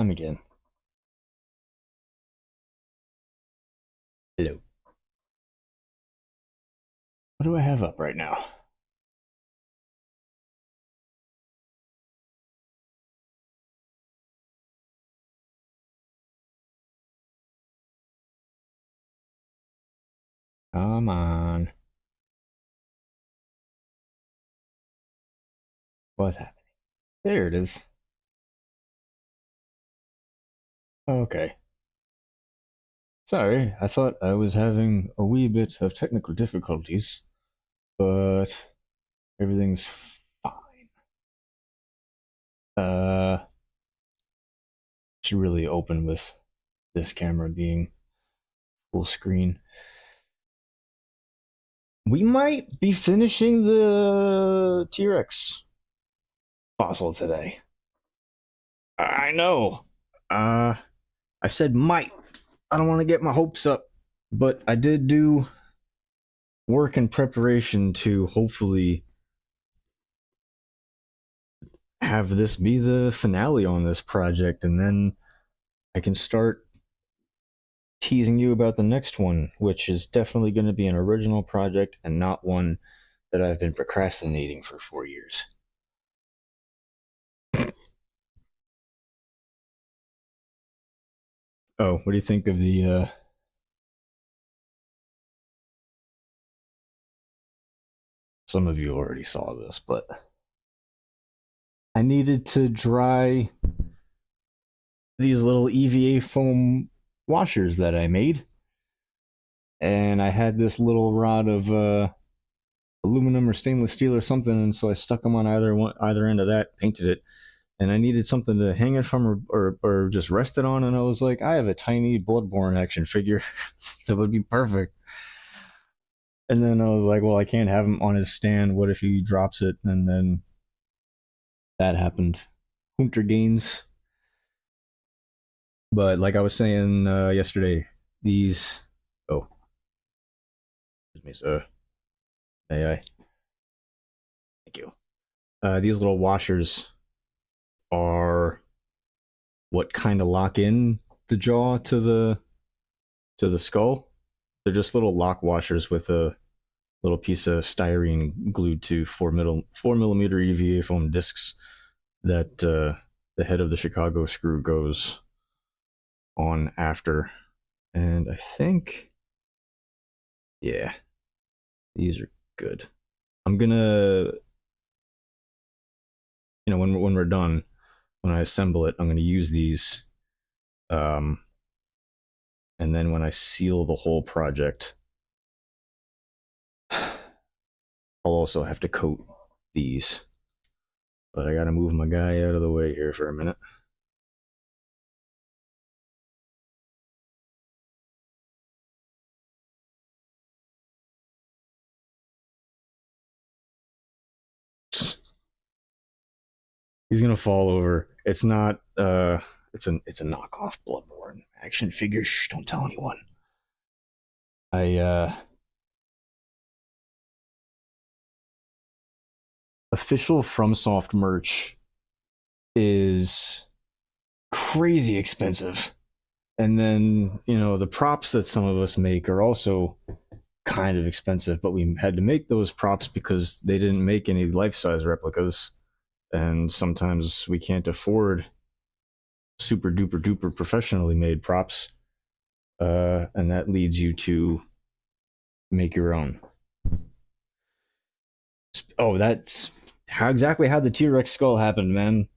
I'm again. Hello. What do I have up right now? Come on. What's happening? There it is. Okay. Sorry, I thought I was having a wee bit of technical difficulties, but everything's fine. Uh, should really open with this camera being full screen. We might be finishing the T-Rex fossil today. I know. Uh, I said might. I don't want to get my hopes up, but I did do work in preparation to hopefully have this be the finale on this project, and then I can start teasing you about the next one, which is definitely going to be an original project and not one that I've been procrastinating for 4 years. Oh, what do you think of the some of you already saw this, but I needed to dry these little EVA foam washers that I made. And I had this little rod of aluminum or stainless steel or something, and so I stuck them on either end of that, painted it, and I needed something to hang it from or just rest it on, and I was like, I have a tiny Bloodborne action figure that would be perfect. And then I was like, well, I can't have him on his stand. What if he drops it? And then that happened. Hunter gains. But like I was saying yesterday, these. Oh, excuse me, sir. May I? Thank you. These little washers are what kind of lock in the jaw to the skull. They're just little lock washers with a little piece of styrene glued to 4 millimeter EVA foam discs that the head of the Chicago screw goes on after. And I think, yeah, these are good. I'm gonna, when we're done, when I assemble it, I'm gonna use these. Um, and then when I seal the whole project, I'll also have to coat these. But I gotta move my guy out of the way here for a minute. He's gonna fall over. It's not. It's a knockoff Bloodborne action figure. Shh! Don't tell anyone. I official FromSoft merch is crazy expensive, and then the props that some of us make are also kind of expensive. But we had to make those props because they didn't make any life size replicas, and sometimes we can't afford super duper duper professionally made props, and that leads you to make your own. Oh, that's how the T-Rex skull happened, man.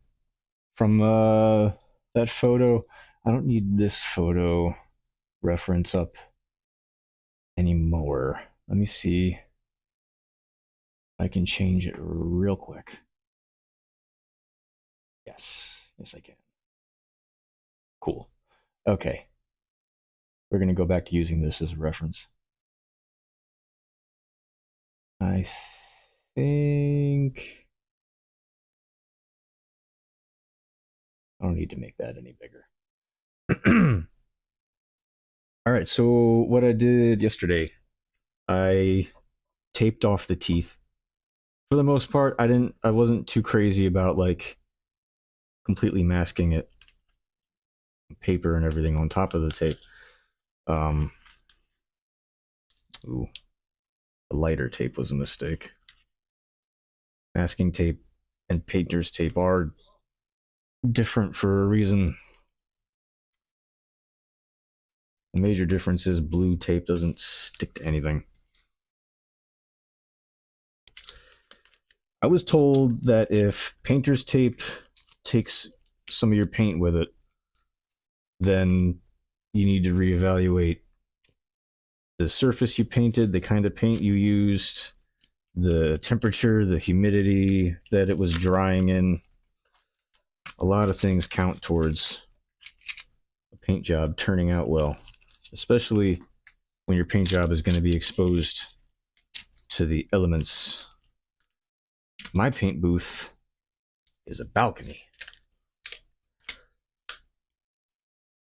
From that photo. I don't need this photo reference up anymore. Let me see if I can change it real quick. Yes, I can. Cool. Okay. We're going to go back to using this as a reference. I think I don't need to make that any bigger. All right, so what I did yesterday, I taped off the teeth. For the most part, I wasn't too crazy about like completely masking it. paper and everything on top of the tape. Ooh, the lighter tape was a mistake. Masking tape and painter's tape are different for a reason. The major difference is blue tape doesn't stick to anything. I was told that if painter's tape takes some of your paint with it, then you need to reevaluate the surface you painted, the kind of paint you used, the temperature, the humidity that it was drying in. A lot of things count towards a paint job turning out well, especially when your paint job is going to be exposed to the elements. My paint booth is a balcony.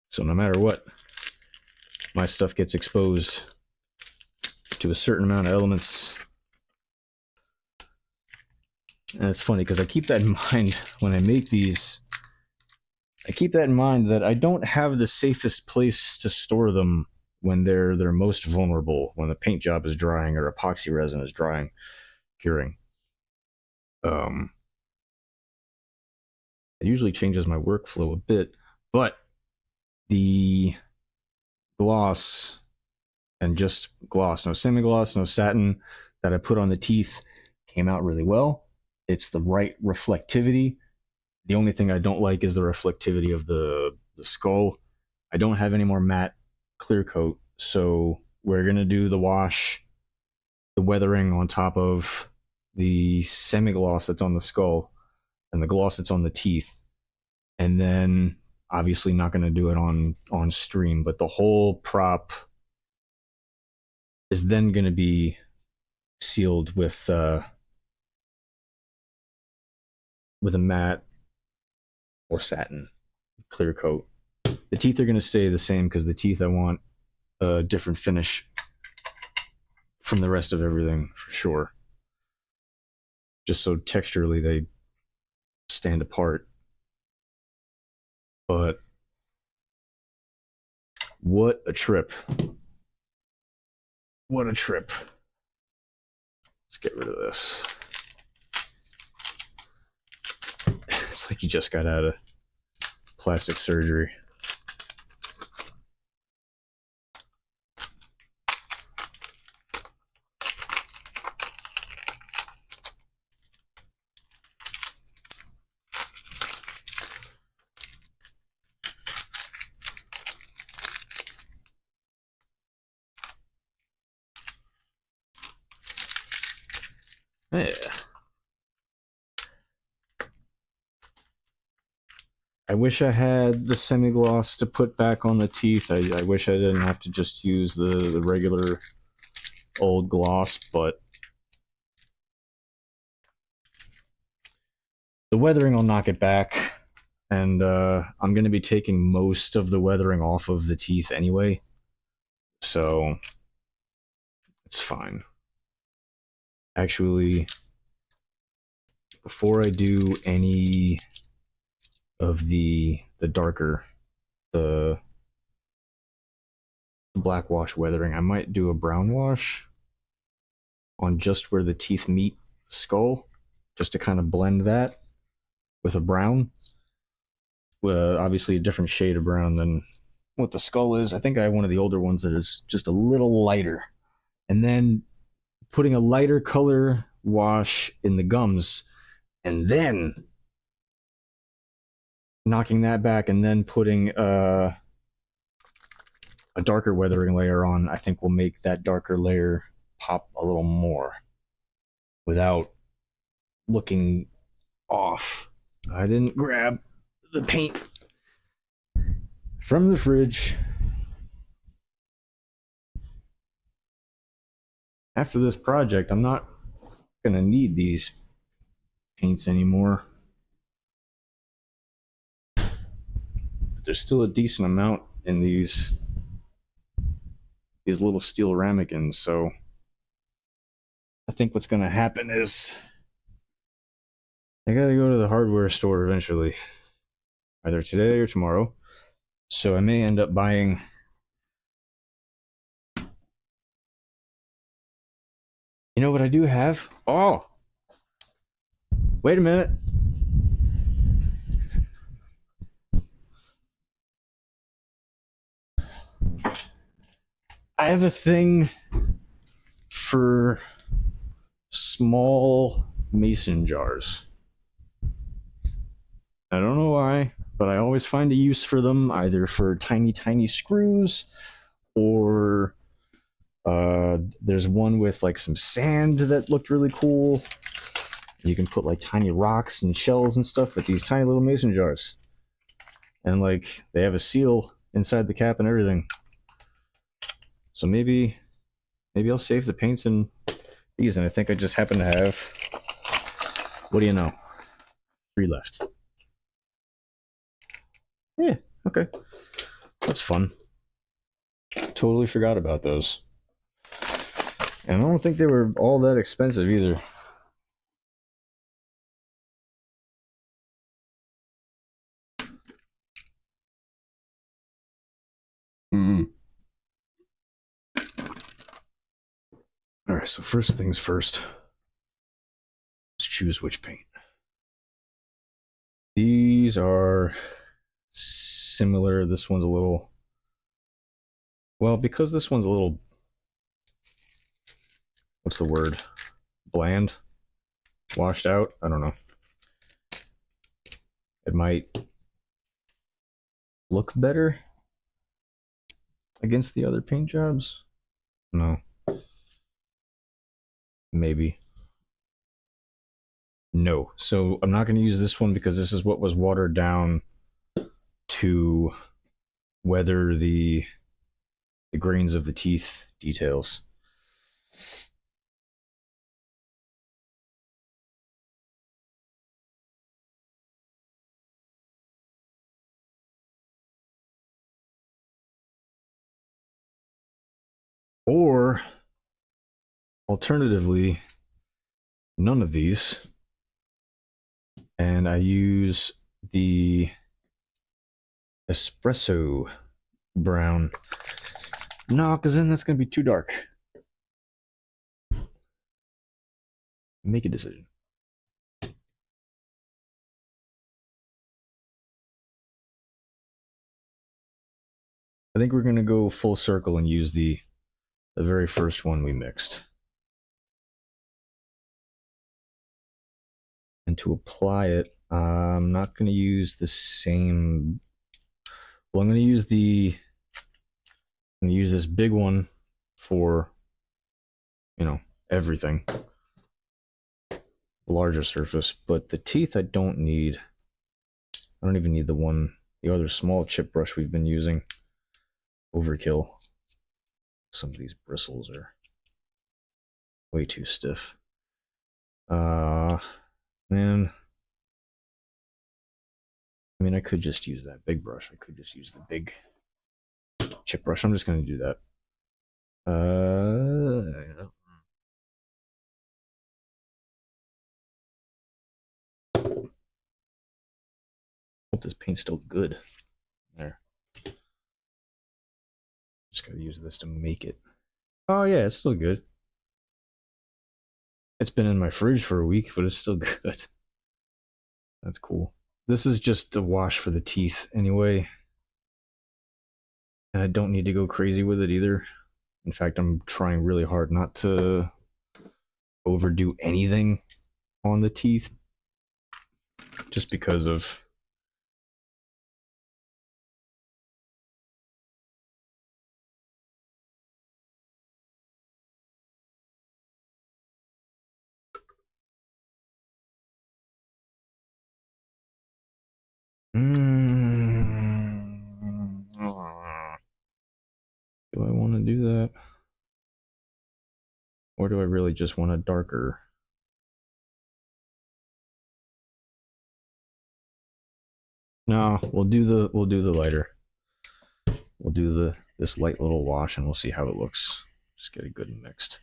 So no matter what, my stuff gets exposed to a certain amount of elements. And it's funny because I keep that in mind when I make these. I keep that in mind that I don't have the safest place to store them when they're most vulnerable, when the paint job is drying or epoxy resin is drying, curing. It usually changes my workflow a bit, but the gloss, and just gloss, no semi-gloss, no satin, that I put on the teeth came out really well. It's the right reflectivity. The only thing I don't like is the reflectivity of the skull. I don't have any more matte clear coat, so we're going to do the wash, the weathering on top of the semi-gloss that's on the skull and the gloss that's on the teeth. And then obviously not going to do it on stream, but the whole prop is then going to be sealed with a matte or satin clear coat. The teeth are going to stay the same because the teeth I want a different finish from the rest of everything for sure. Just so texturally they stand apart. But what a trip. What a trip. Let's get rid of this. It's like you just got out of plastic surgery. Yeah. I wish I had the semi-gloss to put back on the teeth. I wish I didn't have to just use the regular old gloss, but the weathering will knock it back, and I'm going to be taking most of the weathering off of the teeth anyway, so it's fine. Actually, before I do any of the darker, the black wash weathering, I might do a brown wash on just where the teeth meet the skull, just to kind of blend that with a brown. Obviously a different shade of brown than what the skull is. I think I have one of the older ones that is just a little lighter. And then putting a lighter color wash in the gums, and then knocking that back, and then putting a darker weathering layer on, I think will make that darker layer pop a little more without looking off. I didn't grab the paint from the fridge. After this project, I'm not going to need these paints anymore. But there's still a decent amount in these little steel ramekins, so I think what's going to happen is I got to go to the hardware store eventually, either today or tomorrow, So I may end up buying. You know what I do have? Oh, wait a minute. I have a thing for small mason jars. I don't know why, but I always find a use for them, either for tiny, tiny screws, or there's one with like some sand that looked really cool. You can put like tiny rocks and shells and stuff with these tiny little mason jars. And like they have a seal inside the cap and everything. So maybe I'll save the paints in these, and I think I just happen to have, what do you know, 3 left. Yeah, okay. That's fun. Totally forgot about those. And I don't think they were all that expensive either. Mm. All right, so first things first. Let's choose which paint. These are similar. This one's a little, well, because this one's a little, what's the word? Bland? Washed out? I don't know. It might look better against the other paint jobs. No. Maybe. No. So I'm not going to use this one because this is what was watered down to weather the grains of the teeth details. Or alternatively, none of these. And I use the espresso brown. No, because then that's going to be too dark. Make a decision. I think we're going to go full circle and use the very first one we mixed. And to apply it, I'm not going to use the same. Well, I'm going to use this big one for, everything. Larger surface, but the teeth I don't need. I don't even need the other small chip brush we've been using. Overkill. Some of these bristles are way too stiff. Man. I mean, I could just use that big brush. I could just use the big chip brush. I'm just going to do that. Hope this paint's still good. There. Just got to use this to make it. Oh, yeah, it's still good. It's been in my fridge for a week, but it's still good. That's cool. This is just a wash for the teeth anyway. And I don't need to go crazy with it either. In fact, I'm trying really hard not to overdo anything on the teeth. Just because of... Do I want to do that? Or do I really just want a darker? No, we'll do the lighter. We'll do this light little wash and we'll see how it looks. Just get it good and mixed.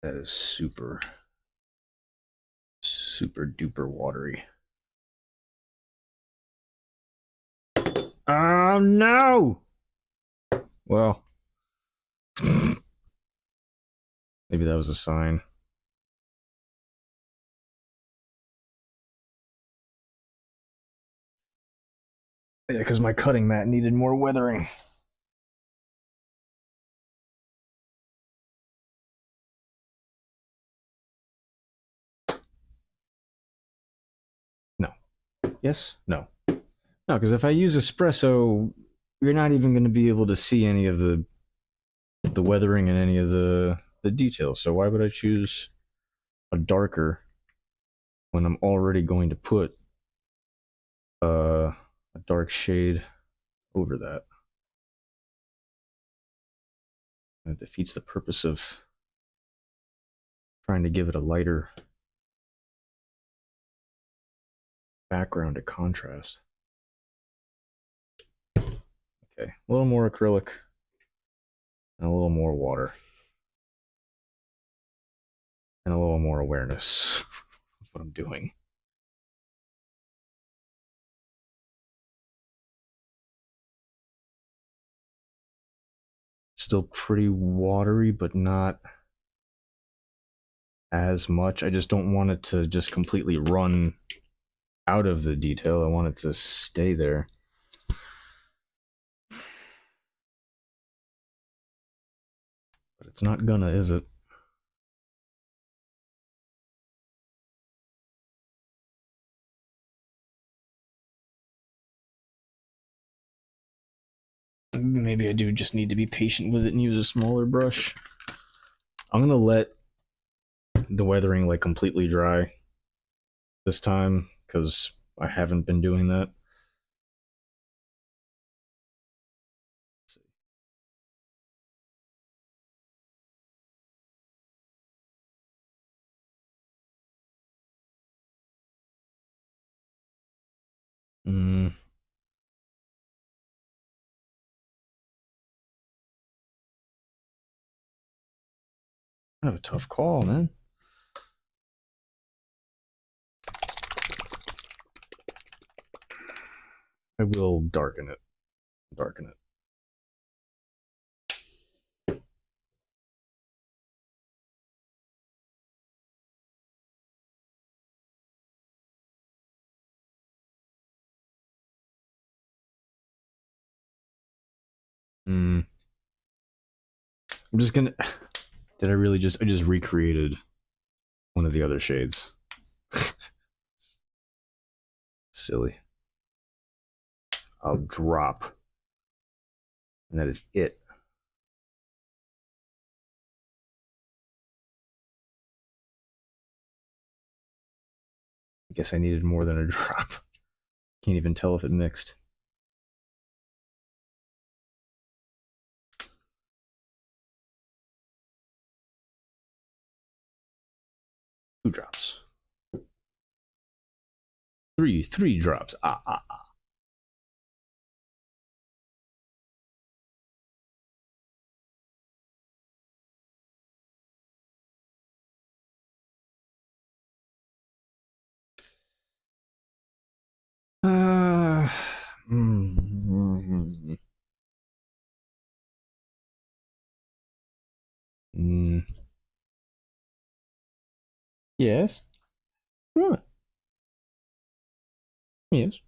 That is super, super duper watery. Oh no! Well, maybe that was a sign. Yeah, because my cutting mat needed more weathering. No. Yes? No. No, because if I use espresso, you're not even going to be able to see any of the weathering and any of the details. So why would I choose a darker when I'm already going to put a dark shade over that? It defeats the purpose of trying to give it a lighter background to contrast. Okay, a little more acrylic and a little more water and a little more awareness of what I'm doing. Still pretty watery, but not as much. I just don't want it to just completely run out of the detail. I want it to stay there. But it's not gonna, is it? Maybe I do just need to be patient with it and use a smaller brush. I'm gonna let the weathering like completely dry this time because I haven't been doing that. Mm, kind of a tough call, man. I will darken it. Darken it. Mm. I'm just gonna. Did I really just? I just recreated one of the other shades. Silly. I'll drop. And that is it. I guess I needed more than a drop. Can't even tell if it mixed. Two drops. Three drops. Ah, ah, ah. Uh, mm, mm, yes. What? Yes.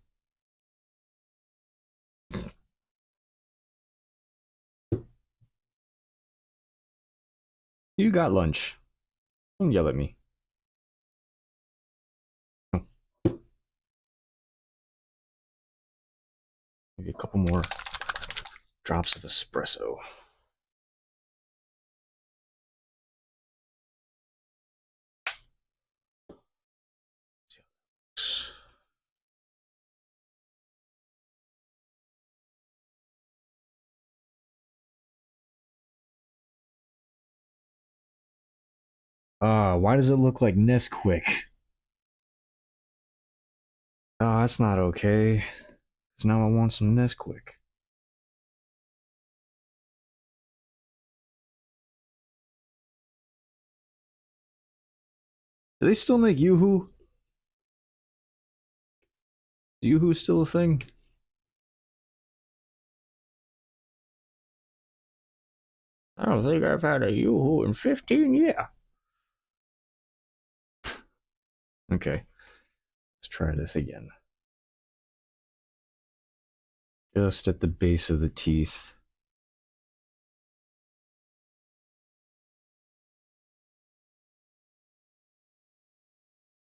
You got lunch. Don't yell at me. Maybe a couple more drops of espresso. Why does it look like Nesquik? That's not okay. Because now I want some Nesquik. Do they still make Yoo-Hoo? Is Yoo-Hoo still a thing? I don't think I've had a Yoo-Hoo in 15 years. Okay, let's try this again. Just at the base of the teeth.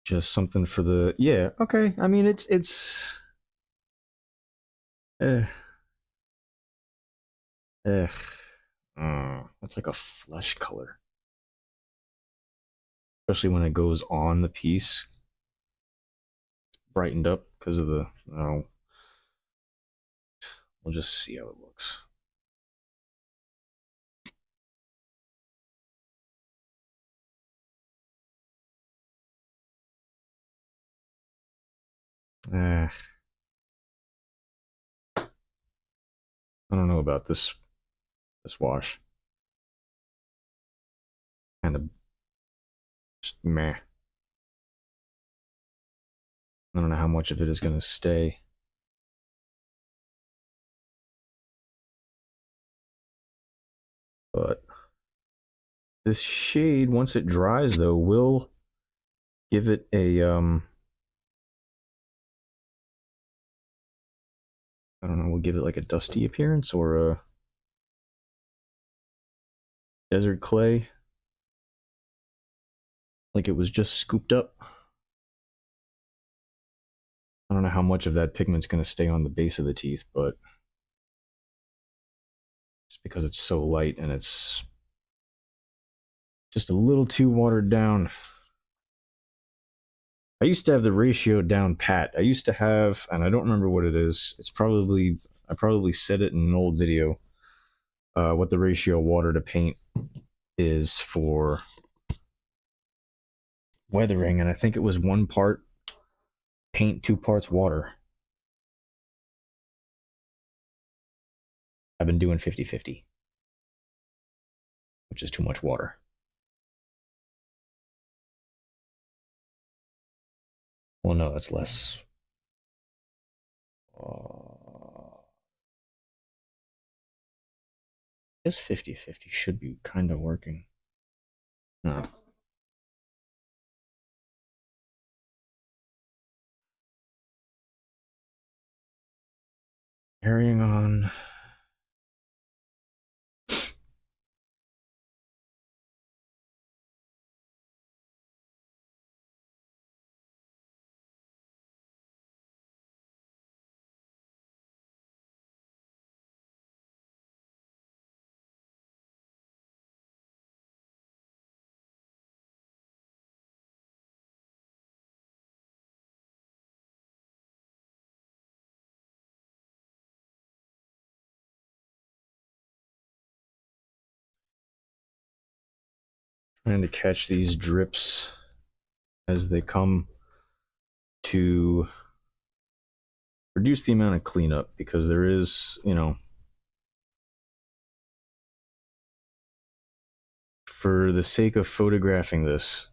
Just something for the, yeah, okay. I mean, it's eh, eh. That's like a flesh color, especially when it goes on the piece. Brightened up because of the, oh, we'll just see how it looks. I don't know about this wash. Kind of just meh. I don't know how much of it is going to stay. But this shade, once it dries, though, will give it a I don't know, we'll give it like a dusty appearance or a desert clay. Like it was just scooped up. I don't know how much of that pigment's going to stay on the base of the teeth, but just because it's so light and it's just a little too watered down. I used to have the ratio down pat. I used to have, and I don't remember what it is. It's probably, I probably said it in an old video, what the ratio water to paint is for weathering, and I think it was 1 part paint, 2 parts water. I've been doing 50-50, which is too much water. Well, no, that's less. This 50-50 should be kind of working. No. Carrying on. Trying to catch these drips as they come to reduce the amount of cleanup, because there is, you know, for the sake of photographing this,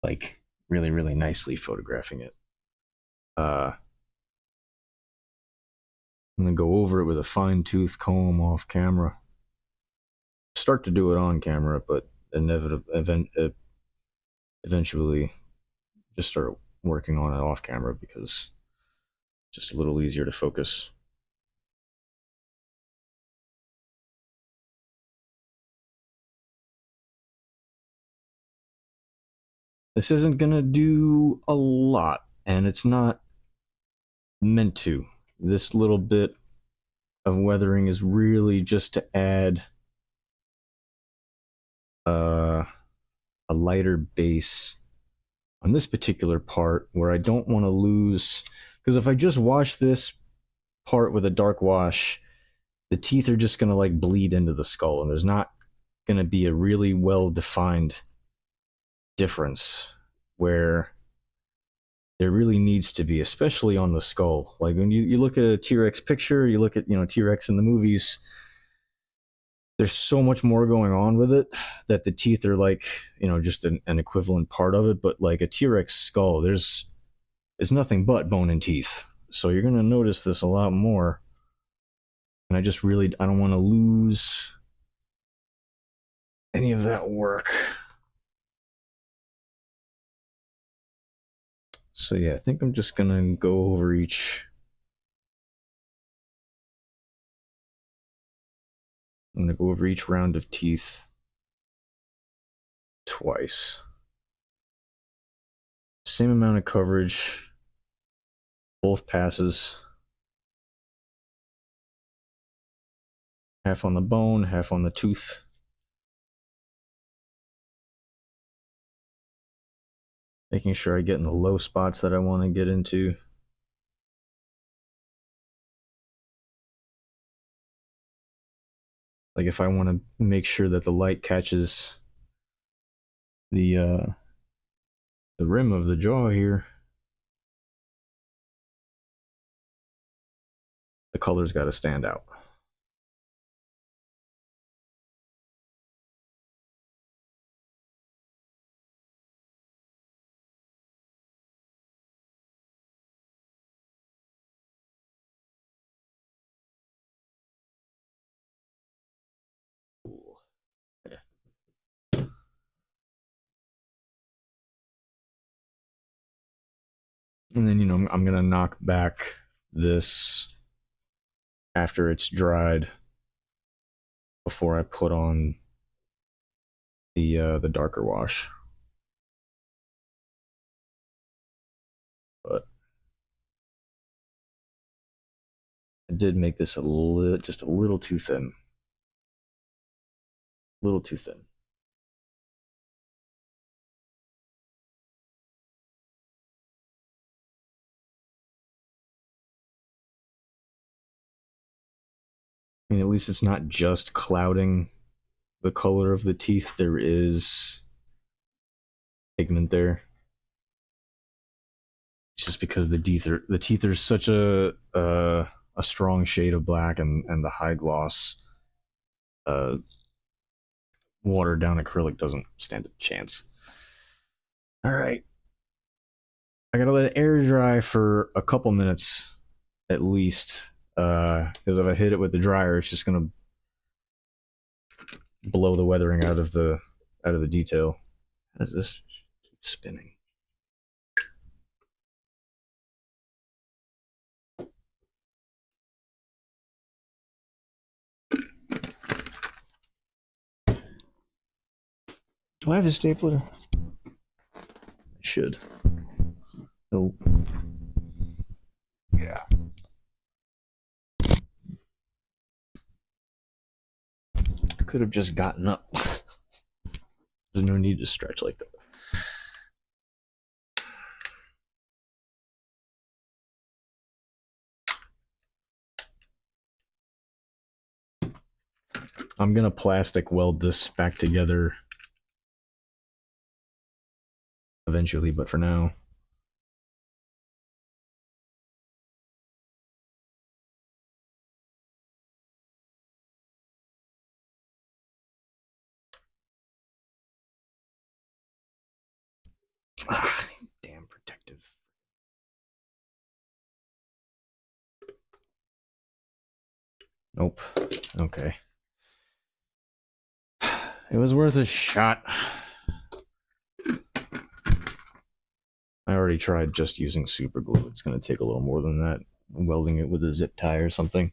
like really, really nicely photographing it, I'm gonna go over it with a fine-tooth comb off camera. Start to do it on camera, but eventually just start working on it off camera because it's just a little easier to focus. This isn't gonna do a lot, and it's not meant to. This little bit of weathering is really just to add a lighter base on this particular part, where I don't want to lose, because if I just wash this part with a dark wash, the teeth are just going to like bleed into the skull, and there's not going to be a really well defined difference where there really needs to be, especially on the skull. Like when you look at a T-Rex picture, you look at, you know, T-Rex in the movies, there's so much more going on with it that the teeth are like, you know, just an equivalent part of it. But like a T-Rex skull, it's nothing but bone and teeth. So you're gonna notice this a lot more. And I don't want to lose any of that work. So yeah, I think I'm just gonna go over each. I'm gonna go over each round of teeth twice. Same amount of coverage, both passes. Half on the bone, half on the tooth. Making sure I get in the low spots that I want to get into. Like if I want to make sure that the light catches the rim of the jaw here, the color's got to stand out. Yeah. And then, you know, I'm gonna knock back this after it's dried before I put on the darker wash. But I did make this just a little too thin. A little too thin. I mean, at least it's not just clouding the color of the teeth. There is pigment there. It's just because the teeth are such a strong shade of black, and the high gloss uh, watered down acrylic doesn't stand a chance. All right, I gotta let it air dry for a couple minutes at least, because if I hit it with the dryer, it's just gonna blow the weathering out of the detail. How does this keep spinning? Do I have a stapler? I should. Oh. Yeah. I could have just gotten up. There's no need to stretch like that. I'm gonna plastic weld this back together eventually, but for now. Ah, damn protective. Nope. Okay. It was worth a shot. I already tried just using super glue. It's going to take a little more than that. Welding it with a zip tie or something.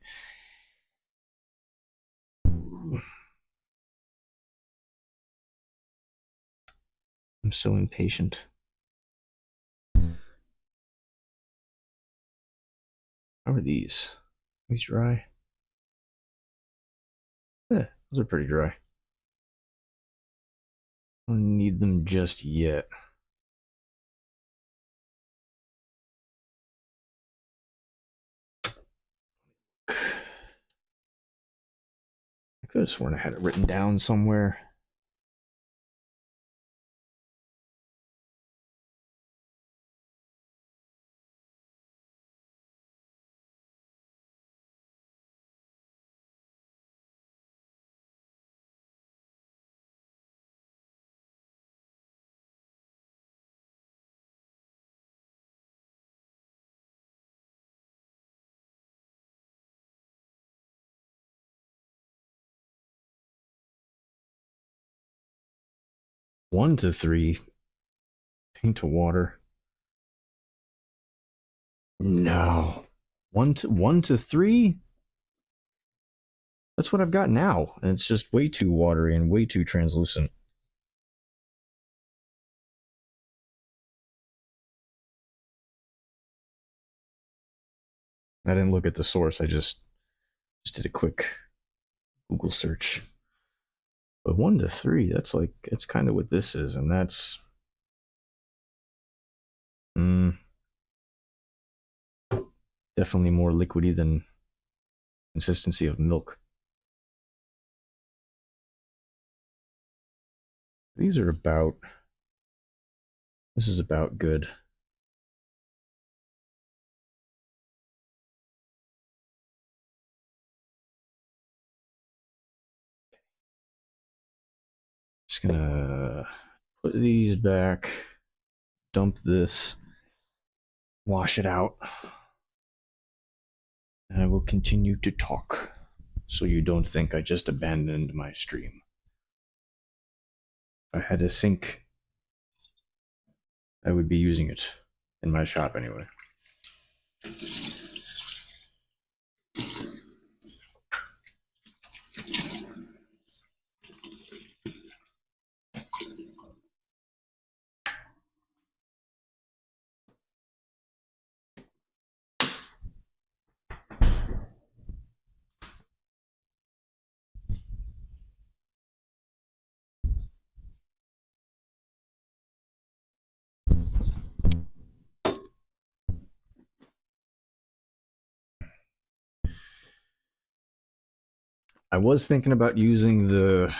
I'm so impatient. How are these? These dry? Yeah, those are pretty dry. I don't need them just yet. I could have sworn I had it written down somewhere. 1 to 3. Paint to water. No. 1 to 3? That's what I've got now, and it's just way too watery and way too translucent. I didn't look at the source. I just did a quick Google search. But 1 to 3, it's kind of what this is, and that's definitely more liquidy than consistency of milk. These are about. This is about good. Just gonna put these back, dump this, wash it out, and I will continue to talk so you don't think I just abandoned my stream. If I had a sink, I would be using it in my shop anyway. I was thinking about using the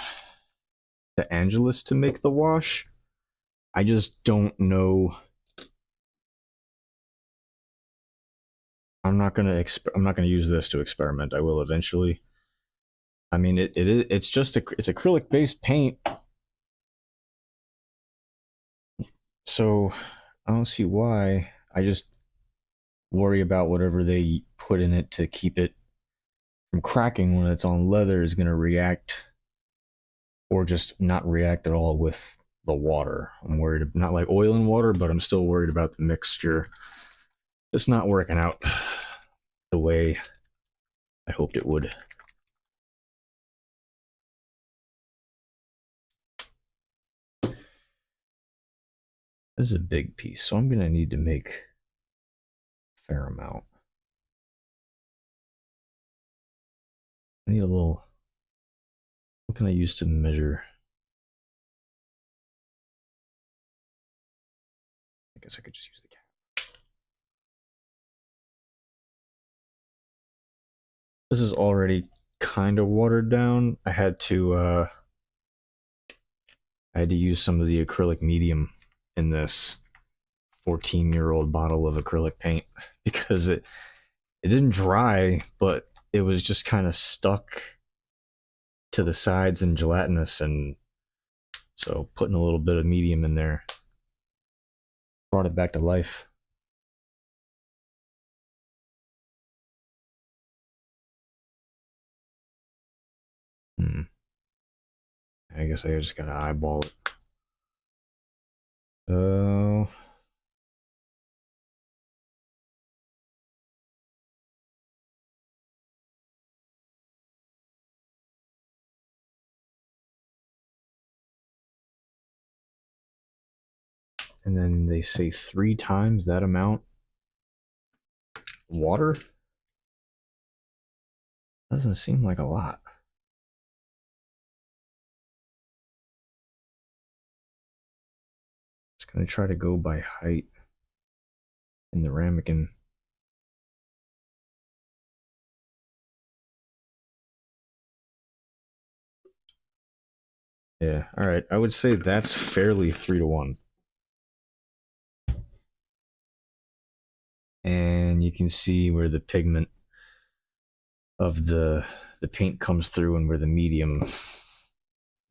Angelus to make the wash. I just don't know. I'm not gonna use this to experiment. I will eventually. I mean, it's just it's acrylic based paint, so I don't see why. I just worry about whatever they put in it to keep it from cracking when it's on leather is going to react, or just not react at all with the water. I'm worried, not like oil and water, but I'm still worried about the mixture just not working out the way I hoped it would. This is a big piece, so I'm going to need to make a fair amount. I need a little. What can I use to measure? I guess I could just use the cap. This is already kind of watered down. I had to use some of the acrylic medium in this 14-year-old bottle of acrylic paint because it didn't dry, but it was just kind of stuck to the sides and gelatinous, and so putting a little bit of medium in there brought it back to life. I guess I just gotta eyeball it. So and then they say 3 times that amount water. Doesn't seem like a lot. Just gonna try to go by height in the ramekin. Yeah, all right. I would say that's fairly 3 to 1. And you can see where the pigment of the paint comes through and where the medium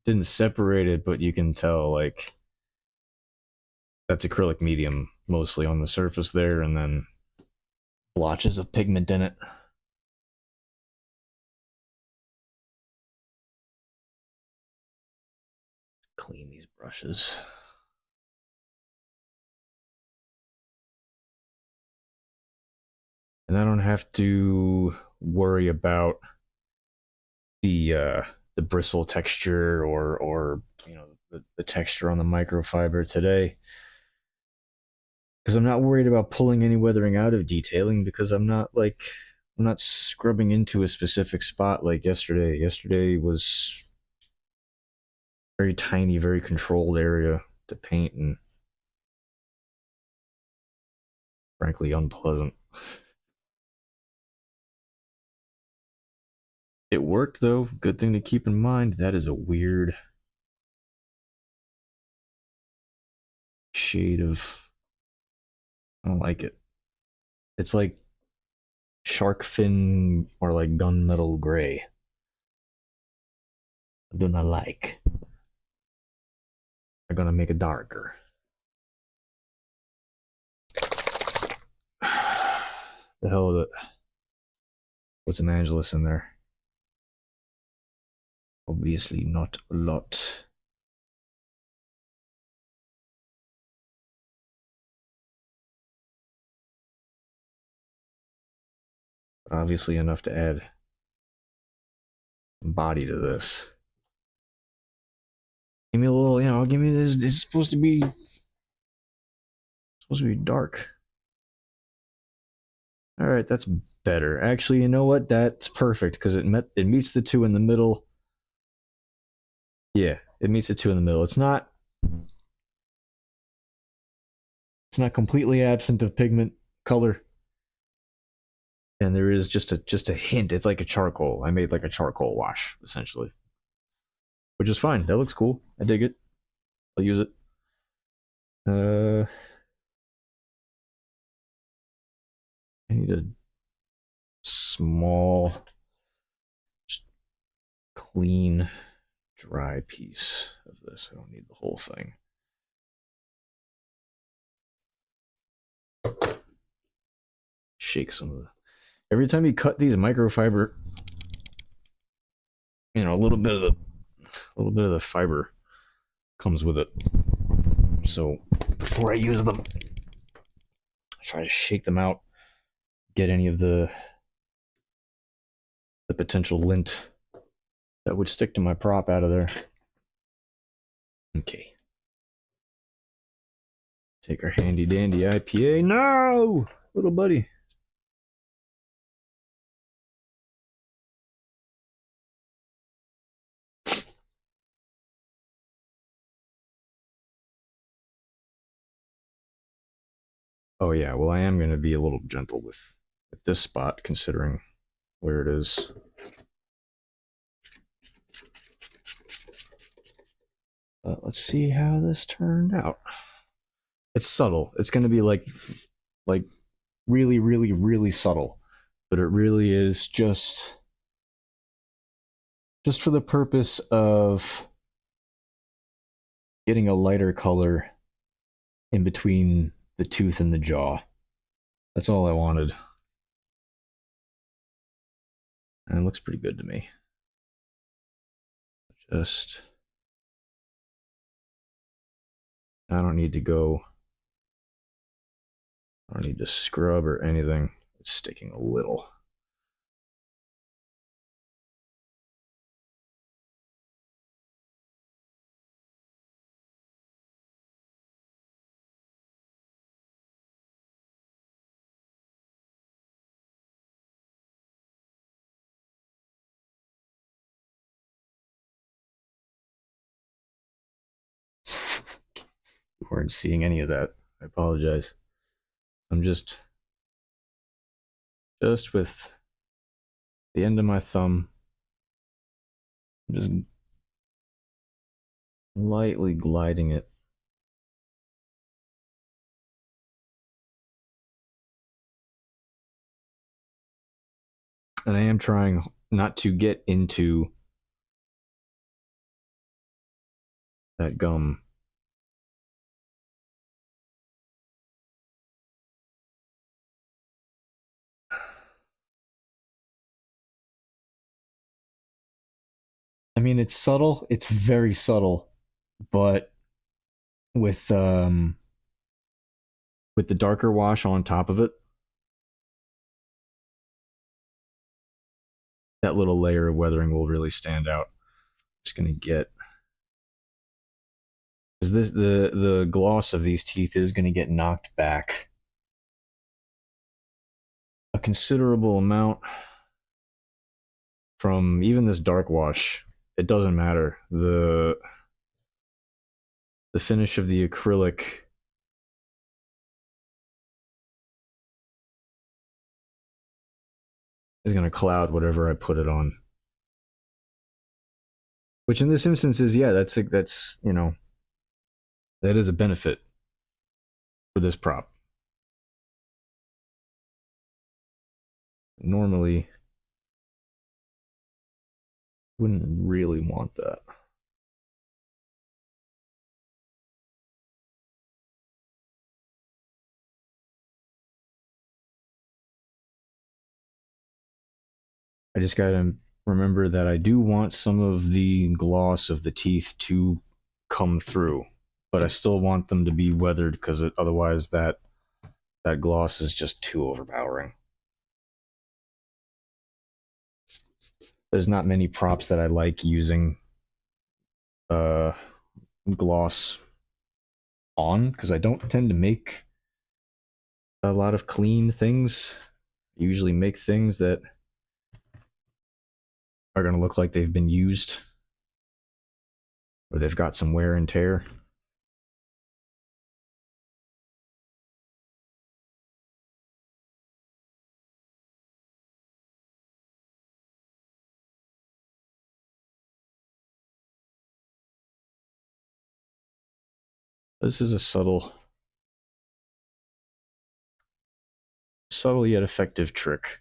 didn't separate it, but you can tell like that's acrylic medium mostly on the surface there, and then blotches of pigment in it. clean these brushes. And I don't have to worry about the bristle texture or you know the texture on the microfiber today, because I'm not worried about pulling any weathering out of detailing, because I'm not scrubbing into a specific spot like yesterday. Yesterday was very tiny, very controlled area to paint, and frankly unpleasant. It worked though. Good thing to keep in mind. That is a weird shade of, I don't like it. It's like shark fin or like gunmetal gray. I do not like. I'm gonna make it darker. The hell with it. What's an Angelus in there? Obviously not a lot. But obviously enough to add body to this. Give me a little, give me this. This is supposed to be dark. All right, that's better. Actually, you know what? That's perfect because it meets the two in the middle. Yeah, it meets the two in the middle. It's not completely absent of pigment color, and there is just a hint. It's like a charcoal. I made like a charcoal wash essentially, which is fine. That looks cool. I dig it. I'll use it. I need a small, just clean, dry piece of this. I don't need the whole thing. Shake some of the. Every time you cut these microfiber, a little bit of the fiber comes with it. So before I use them, I try to shake them out, get any of the potential lint that would stick to my prop out of there. Okay. Take our handy dandy IPA. No, little buddy. Oh yeah, well I am going to be a little gentle with this spot considering where it is. But let's see how this turned out. It's subtle. It's going to be like really, really, really subtle, but it really is just for the purpose of getting a lighter color in between the tooth and the jaw. That's all I wanted. And it looks pretty good to me. I don't need to scrub or anything. It's sticking a little. You weren't seeing any of that. I apologize. I'm just with the end of my thumb, just lightly gliding it. And I am trying not to get into that gum. I mean, it's subtle. It's very subtle, but with um with the darker wash on top of it, that little layer of weathering will really stand out. Just gonna get, because this the gloss of these teeth is gonna get knocked back a considerable amount from even this dark wash. It doesn't matter. The finish of the acrylic is going to cloud whatever I put it on. Which in this instance is, yeah, that's that is a benefit for this prop. Normally wouldn't really want that. I just gotta remember that I do want some of the gloss of the teeth to come through, but I still want them to be weathered because otherwise that gloss is just too overpowering. There's not many props that I like using uh, gloss on because I don't tend to make a lot of clean things. I usually make things that are going to look like they've been used or they've got some wear and tear. This is a subtle yet effective trick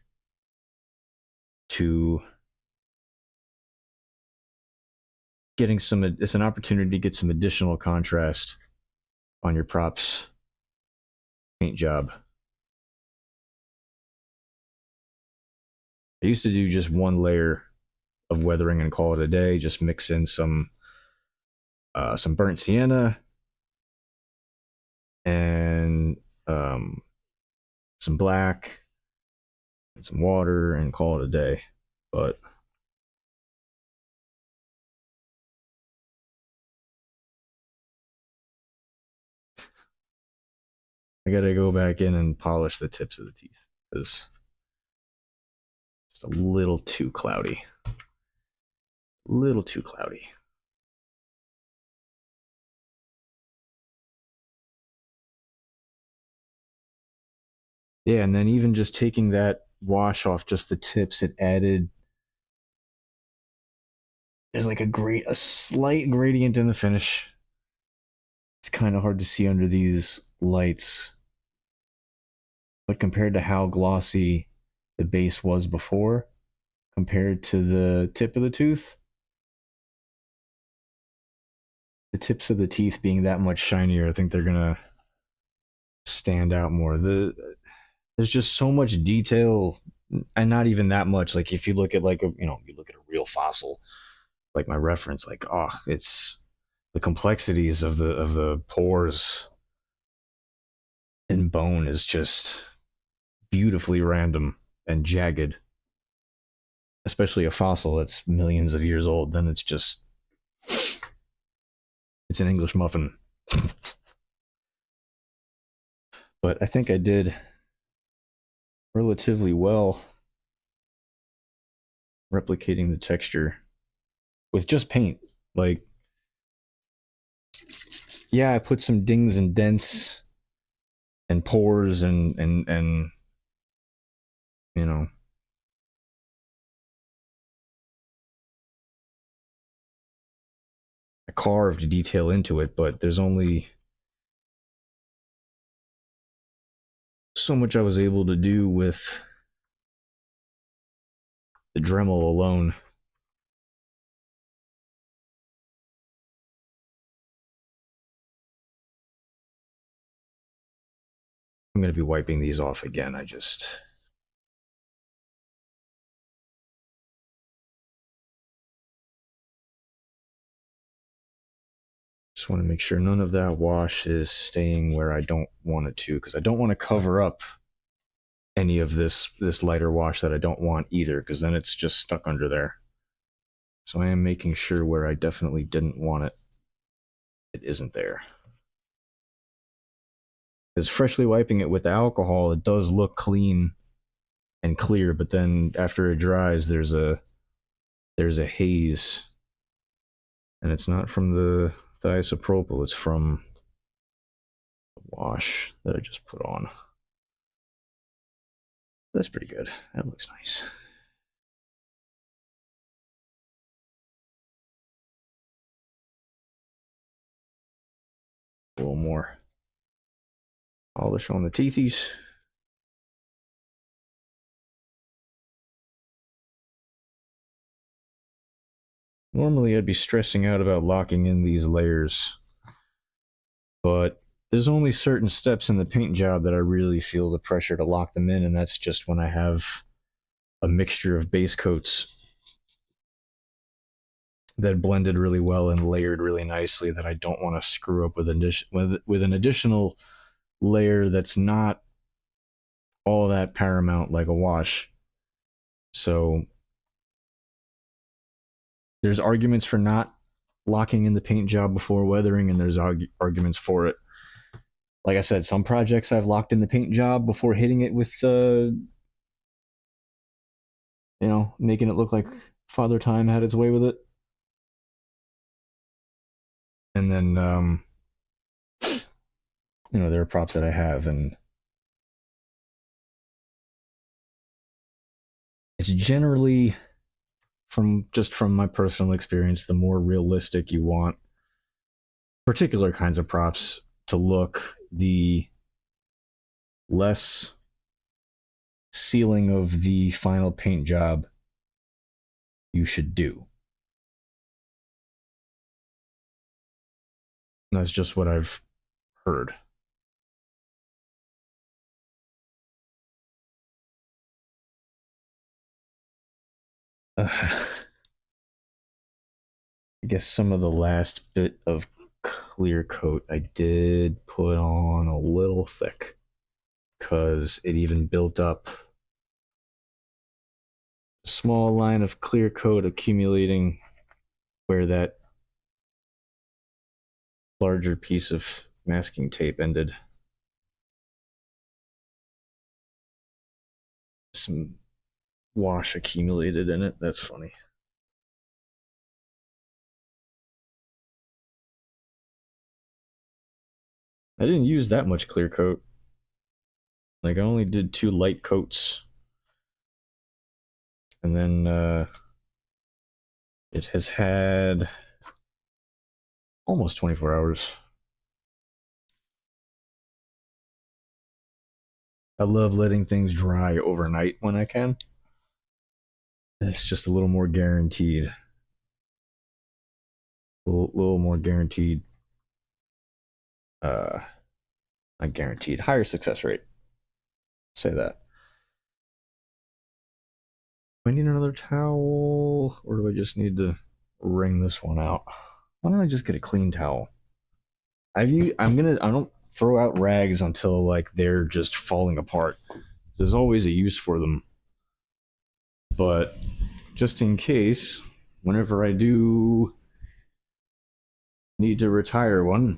to getting some. It's an opportunity to get some additional contrast on your props paint job. I used to do just one layer of weathering and call it a day. Just mix in some burnt sienna and some black and some water and call it a day. But I gotta go back in and polish the tips of the teeth because it's a little too cloudy. A little too cloudy. Yeah, and then even just taking that wash off just the tips, it added, there's like a slight gradient in the finish. It's kind of hard to see under these lights, but compared to how glossy the base was before, compared to the tip of the tooth, the tips of the teeth being that much shinier, I think they're gonna stand out more. There's just so much detail, and not even that much. Like if you look at you look at a real fossil, like my reference, like it's the complexities of the pores in bone is just beautifully random and jagged. Especially a fossil that's millions of years old, then it's an English muffin. But I think I did relatively well replicating the texture with just paint. Like, yeah, I put some dings and dents and pores and you know, I carved detail into it, but there's only so much I was able to do with the Dremel alone. I'm going to be wiping these off again. I just want to make sure none of that wash is staying where I don't want it to, because I don't want to cover up any of this lighter wash that I don't want either, because then it's just stuck under there. So I am making sure where I definitely didn't want it, it isn't there. Because freshly wiping it with the alcohol, it does look clean and clear, but then after it dries, there's a haze, and it's not from the isopropyl, it's from the wash that I just put on. That's pretty good. That looks nice. A little more polish on the teethies. Normally I'd be stressing out about locking in these layers, but there's only certain steps in the paint job that I really feel the pressure to lock them in, and that's just when I have a mixture of base coats that blended really well and layered really nicely that I don't want to screw up with an additional layer that's not all that paramount like a wash. So there's arguments for not locking in the paint job before weathering, and there's arguments for it. Like I said, some projects I've locked in the paint job before hitting it with making it look like Father Time had its way with it. And then there are props that I have, and it's generally from my personal experience, the more realistic you want particular kinds of props to look, the less sealing of the final paint job you should do. And that's just what I've heard. I guess some of the last bit of clear coat I did put on a little thick, because it even built up a small line of clear coat accumulating where that larger piece of masking tape ended. Some wash accumulated in it. That's funny. I didn't use that much clear coat. Like, I only did 2 light coats. And then it has had almost 24 hours. I love letting things dry overnight when I can. It's just a little more guaranteed. A little more guaranteed. Not guaranteed. Higher success rate. Say that. Do I need another towel, or do I just need to wring this one out? Why don't I just get a clean towel? I don't throw out rags until like they're just falling apart. There's always a use for them. But just in case, whenever I do need to retire one,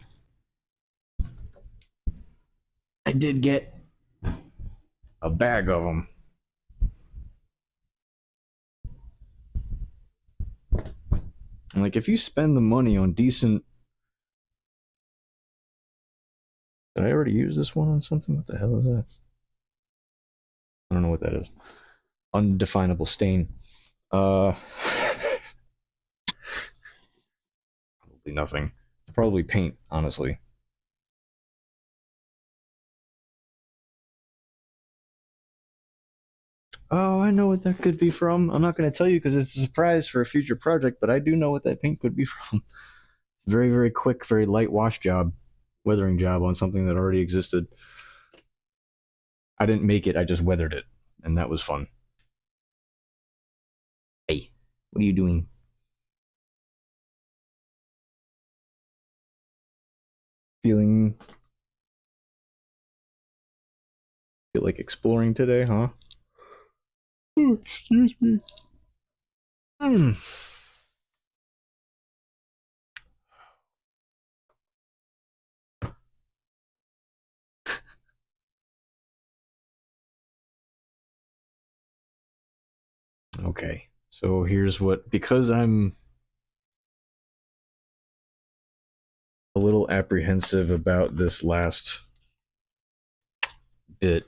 I did get a bag of them. And like, if you spend the money on decent... Did I already use this one on something? What the hell is that? I don't know what that is. Undefinable stain. Probably nothing. It's probably paint, honestly. Oh, I know what that could be from. I'm not going to tell you because it's a surprise for a future project, but I do know what that paint could be from. It's a very, very quick, very light wash job, weathering job on something that already existed. I didn't make it, I just weathered it, and that was fun. Hey, what are you doing? Feeling feel like exploring today, huh? Oh, excuse me. Mm. Okay, so here's what, because I'm a little apprehensive about this last bit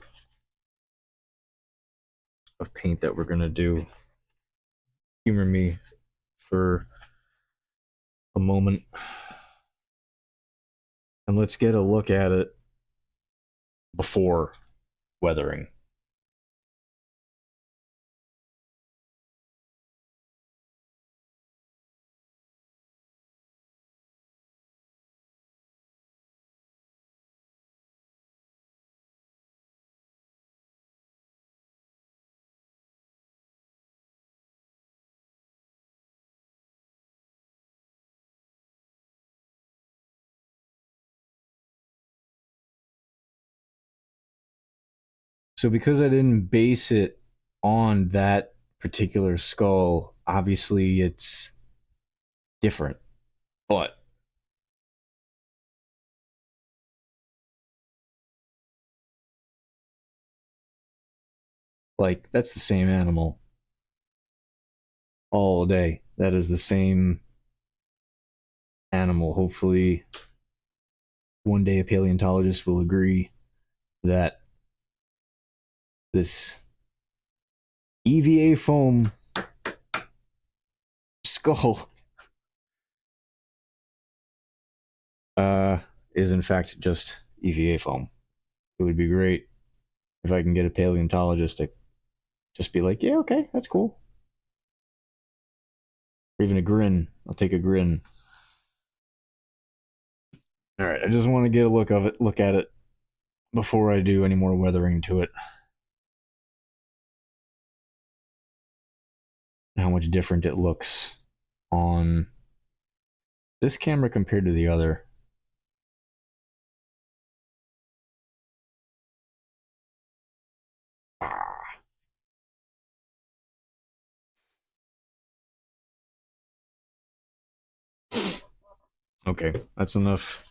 of paint that we're gonna do. Humor me for a moment, and let's get a look at it before weathering. So because I didn't base it on that particular skull, obviously it's different. But like that's the same animal all day. That is the same animal. Hopefully one day a paleontologist will agree that this EVA foam skull uh is in fact just EVA foam. It would be great if I can get a paleontologist to just be like, yeah, okay, that's cool. Or even a grin. I'll take a grin. All right, I just want to get a look at it before I do any more weathering to it. How much different it looks on this camera compared to the other. Okay, that's enough.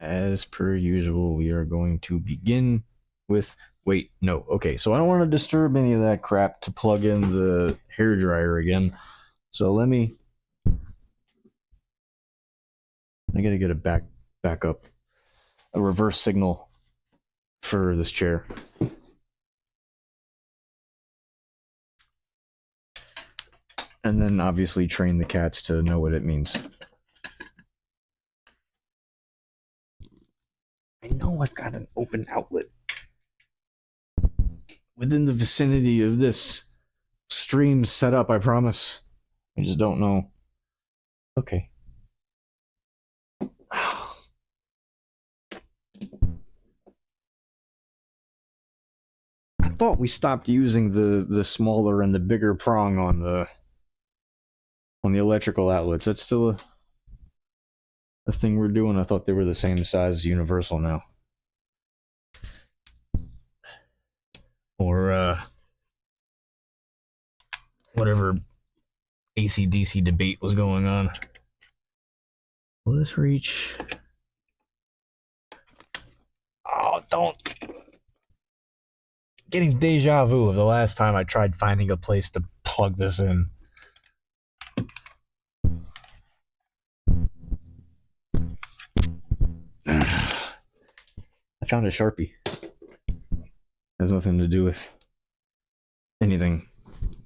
As per usual, we are going to begin with. Wait, no. Okay, so I don't want to disturb any of that crap to plug in the hair dryer again. So let me. I gotta get a back up, a reverse signal for this chair. And then obviously train the cats to know what it means. I know I've got an open outlet within the vicinity of this stream setup, I promise. I just don't know. Okay. I thought we stopped using the smaller and the bigger prong on the electrical outlets. That's still a thing we're doing. I thought they were the same size universal now. Or whatever AC/DC debate was going on. Will this reach? Oh, don't. Getting deja vu of the last time I tried finding a place to plug this in. I found a Sharpie. Has nothing to do with anything,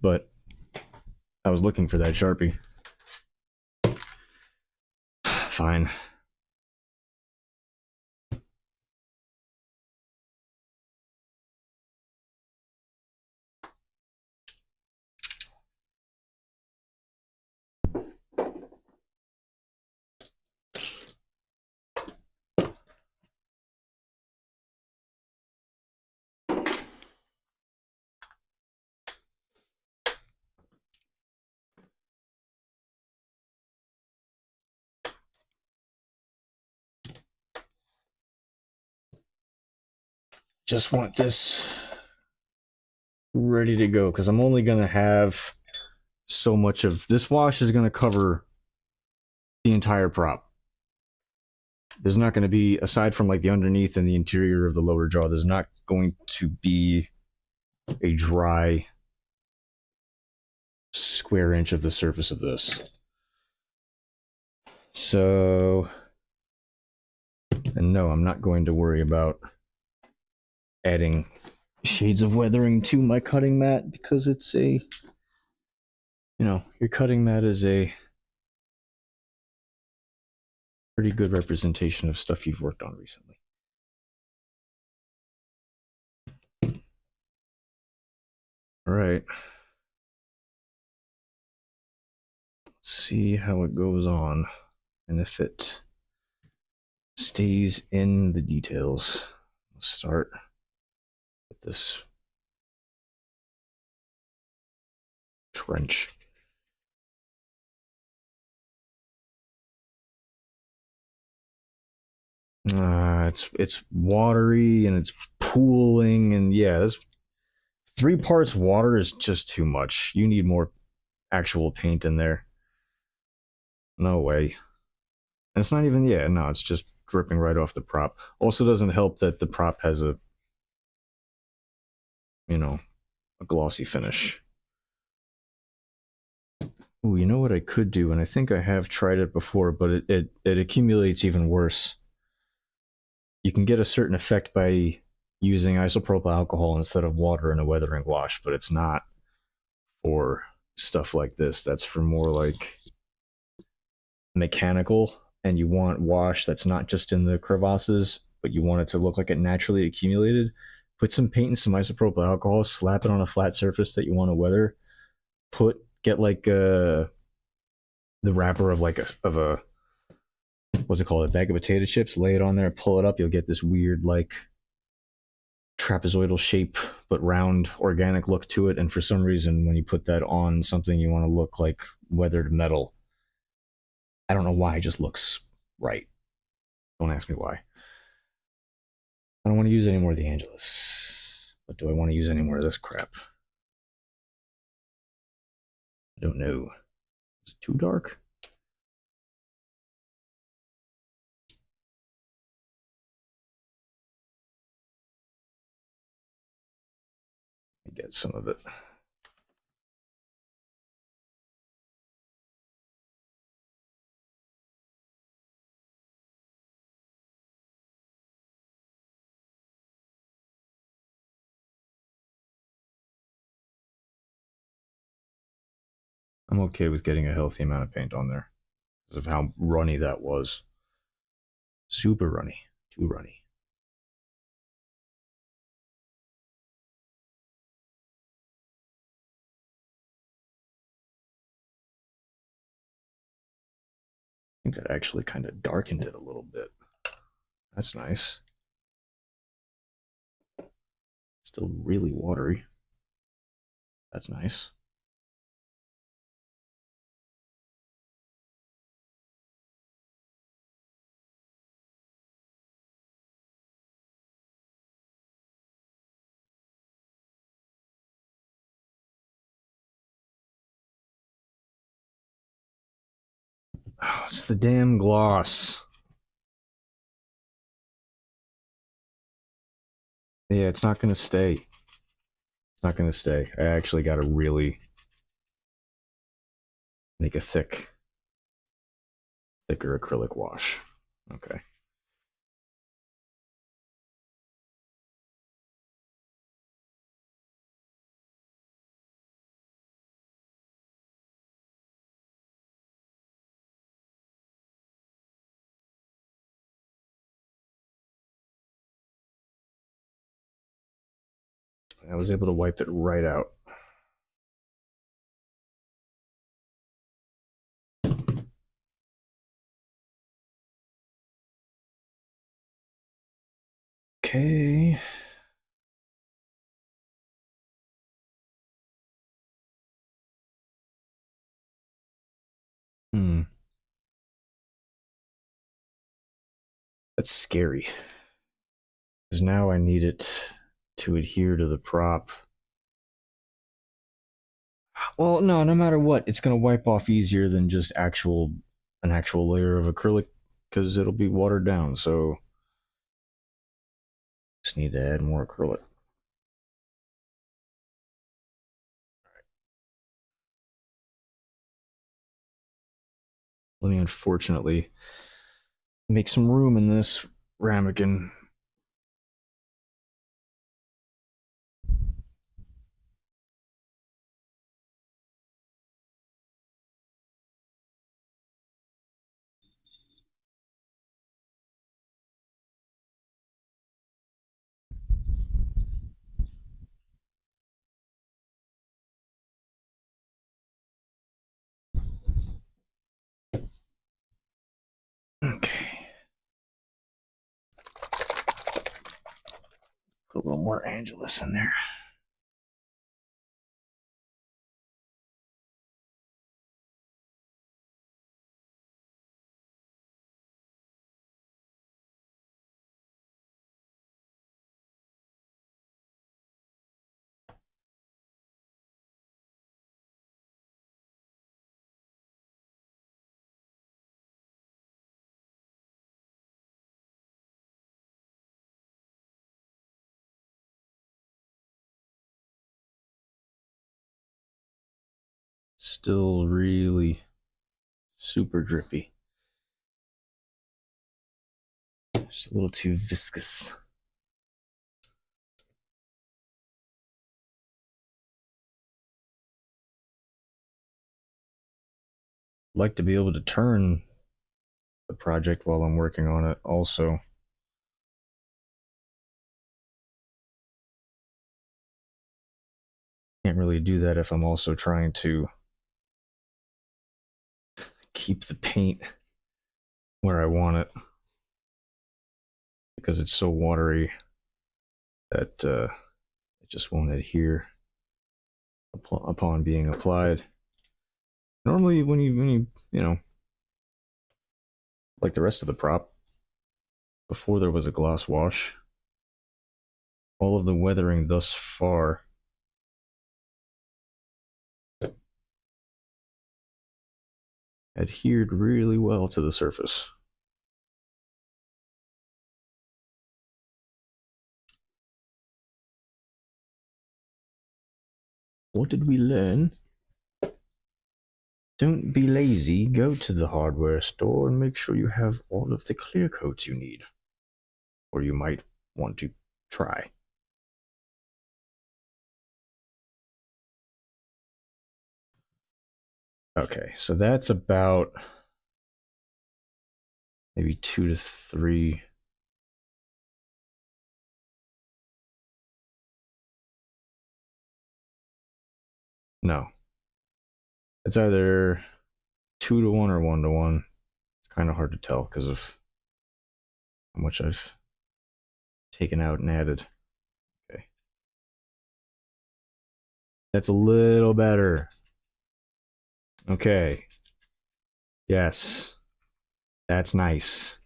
but I was looking for that Sharpie. Fine. just want this ready to go because I'm only going to have so much of this wash is going to cover the entire prop. There's not going to be, aside from like the underneath and the interior of the lower jaw, there's not going to be a dry square inch of the surface of this. So, and no, I'm not going to worry about adding shades of weathering to my cutting mat because it's a, you know, your cutting mat is a pretty good representation of stuff you've worked on recently. All right. Let's see how it goes on and if it stays in the details. Let's start with this trench. It's watery and it's pooling, and yeah, this 3 parts water is just too much. You need more actual paint in there. No way. And it's not even, yeah, no, it's just dripping right off the prop. Also doesn't help that the prop has a, you know, a glossy finish. Ooh, you know what I could do, and I think I have tried it before, but it accumulates even worse. You can get a certain effect by using isopropyl alcohol instead of water in a weathering wash, but it's not for stuff like this. That's for more like mechanical, and you want wash that's not just in the crevasses, but you want it to look like it naturally accumulated. Put some paint and some isopropyl alcohol, slap it on a flat surface that you want to weather. Get like the wrapper of like a what's it called, a bag of potato chips, lay it on there, pull it up, you'll get this weird like trapezoidal shape but round organic look to it. And for some reason when you put that on something you want to look like weathered metal, I don't know why, it just looks right. Don't ask me why. I don't want to use any more of the Angelus, but do I want to use any more of this crap? I don't know. Is it too dark? Get some of it. I'm okay with getting a healthy amount of paint on there because of how runny that was. Super runny. Too runny. I think that actually kind of darkened it a little bit. That's nice. Still really watery. That's nice. Oh, it's the damn gloss. Yeah, it's not going to stay. It's not going to stay. I actually got to really make a thicker acrylic wash. Okay. I was able to wipe it right out. Okay. That's scary. Because now I need it to adhere to the prop. Well, no matter what, it's going to wipe off easier than just an actual layer of acrylic because it'll be watered down. So just need to add more acrylic. Let me unfortunately make some room in this ramekin. Okay. Put a little more Angelus in there. Still really super drippy. Just a little too viscous. Like to be able to turn the project while I'm working on it also. Can't really do that if I'm also trying to keep the paint where I want it because it's so watery that it just won't adhere upon being applied. Normally when you like the rest of the prop, before there was a gloss wash, all of the weathering thus far adhered really well to the surface. What did we learn? Don't be lazy, go to the hardware store and make sure you have all of the clear coats you need. Or you might want to try. Okay, so that's about maybe 2 to 3. No. It's either 2 to 1 or 1 to 1. It's kind of hard to tell because of how much I've taken out and added. Okay. That's a little better. Okay. Yes. That's nice.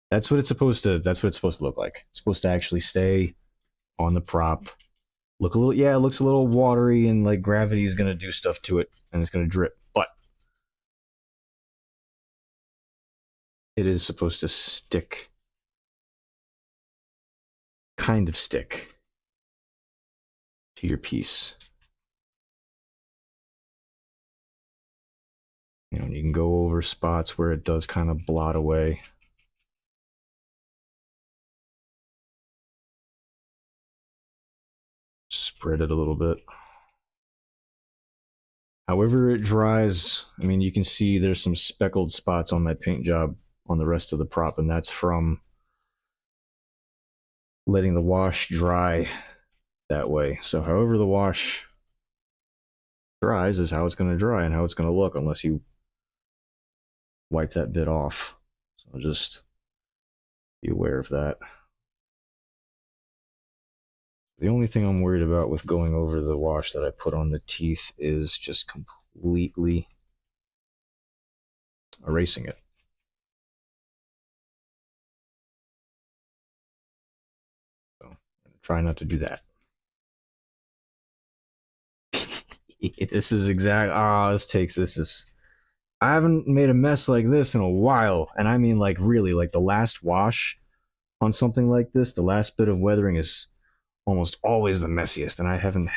That's what it's supposed to look like. It's supposed to actually stay on the prop. Look a little, yeah, it looks a little watery and like gravity is going to do stuff to it and it's going to drip, but it is supposed to stick, kind of stick to your piece. You know, and you can go over spots where it does kind of blot away. Spread it a little bit. However it dries, I mean, you can see there's some speckled spots on my paint job on the rest of the prop, and that's from letting the wash dry that way. So however the wash dries is how it's going to dry and how it's going to look unless you wipe that bit off. So just be aware of that. The only thing I'm worried about with going over the wash that I put on the teeth is just completely erasing it. So I'm going to try not to do that. This is exact. This is. I haven't made a mess like this in a while, and I mean like really, like the last wash on something like this, the last bit of weathering is almost always the messiest, and I haven't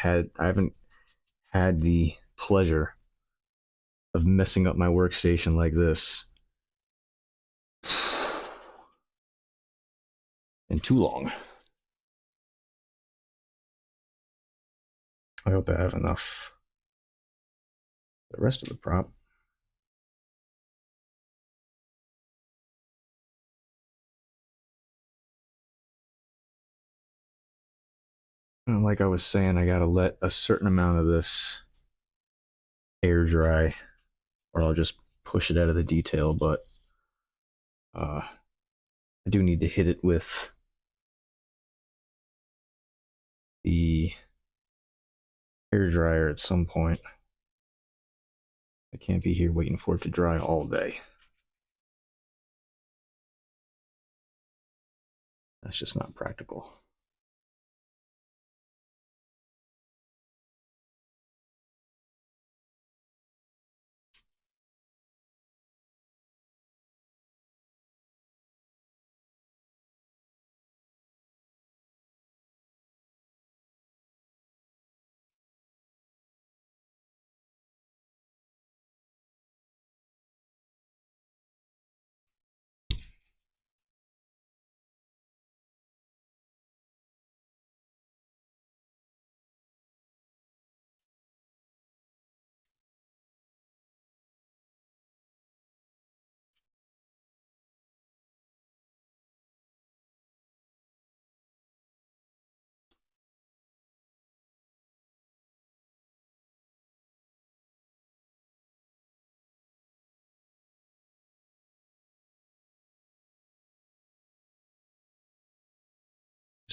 had the pleasure of messing up my workstation like this in too long. I hope I have enough. The rest of the prop. Like I was saying, I gotta let a certain amount of this air dry, or I'll just push it out of the detail, but I do need to hit it with the air dryer at some point. I can't be here waiting for it to dry all day. That's just not practical.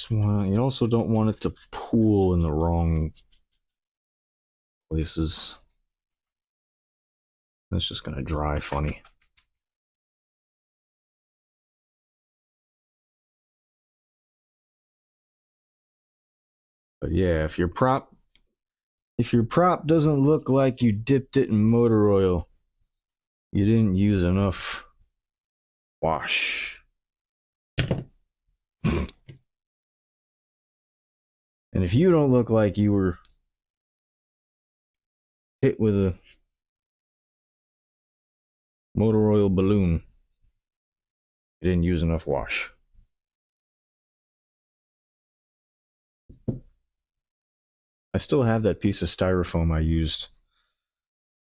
You also don't want it to pool in the wrong places. That's just gonna dry funny. But yeah, if your prop doesn't look like you dipped it in motor oil, you didn't use enough wash. And if you don't look like you were hit with a motor oil balloon, you didn't use enough wash. I still have that piece of styrofoam I used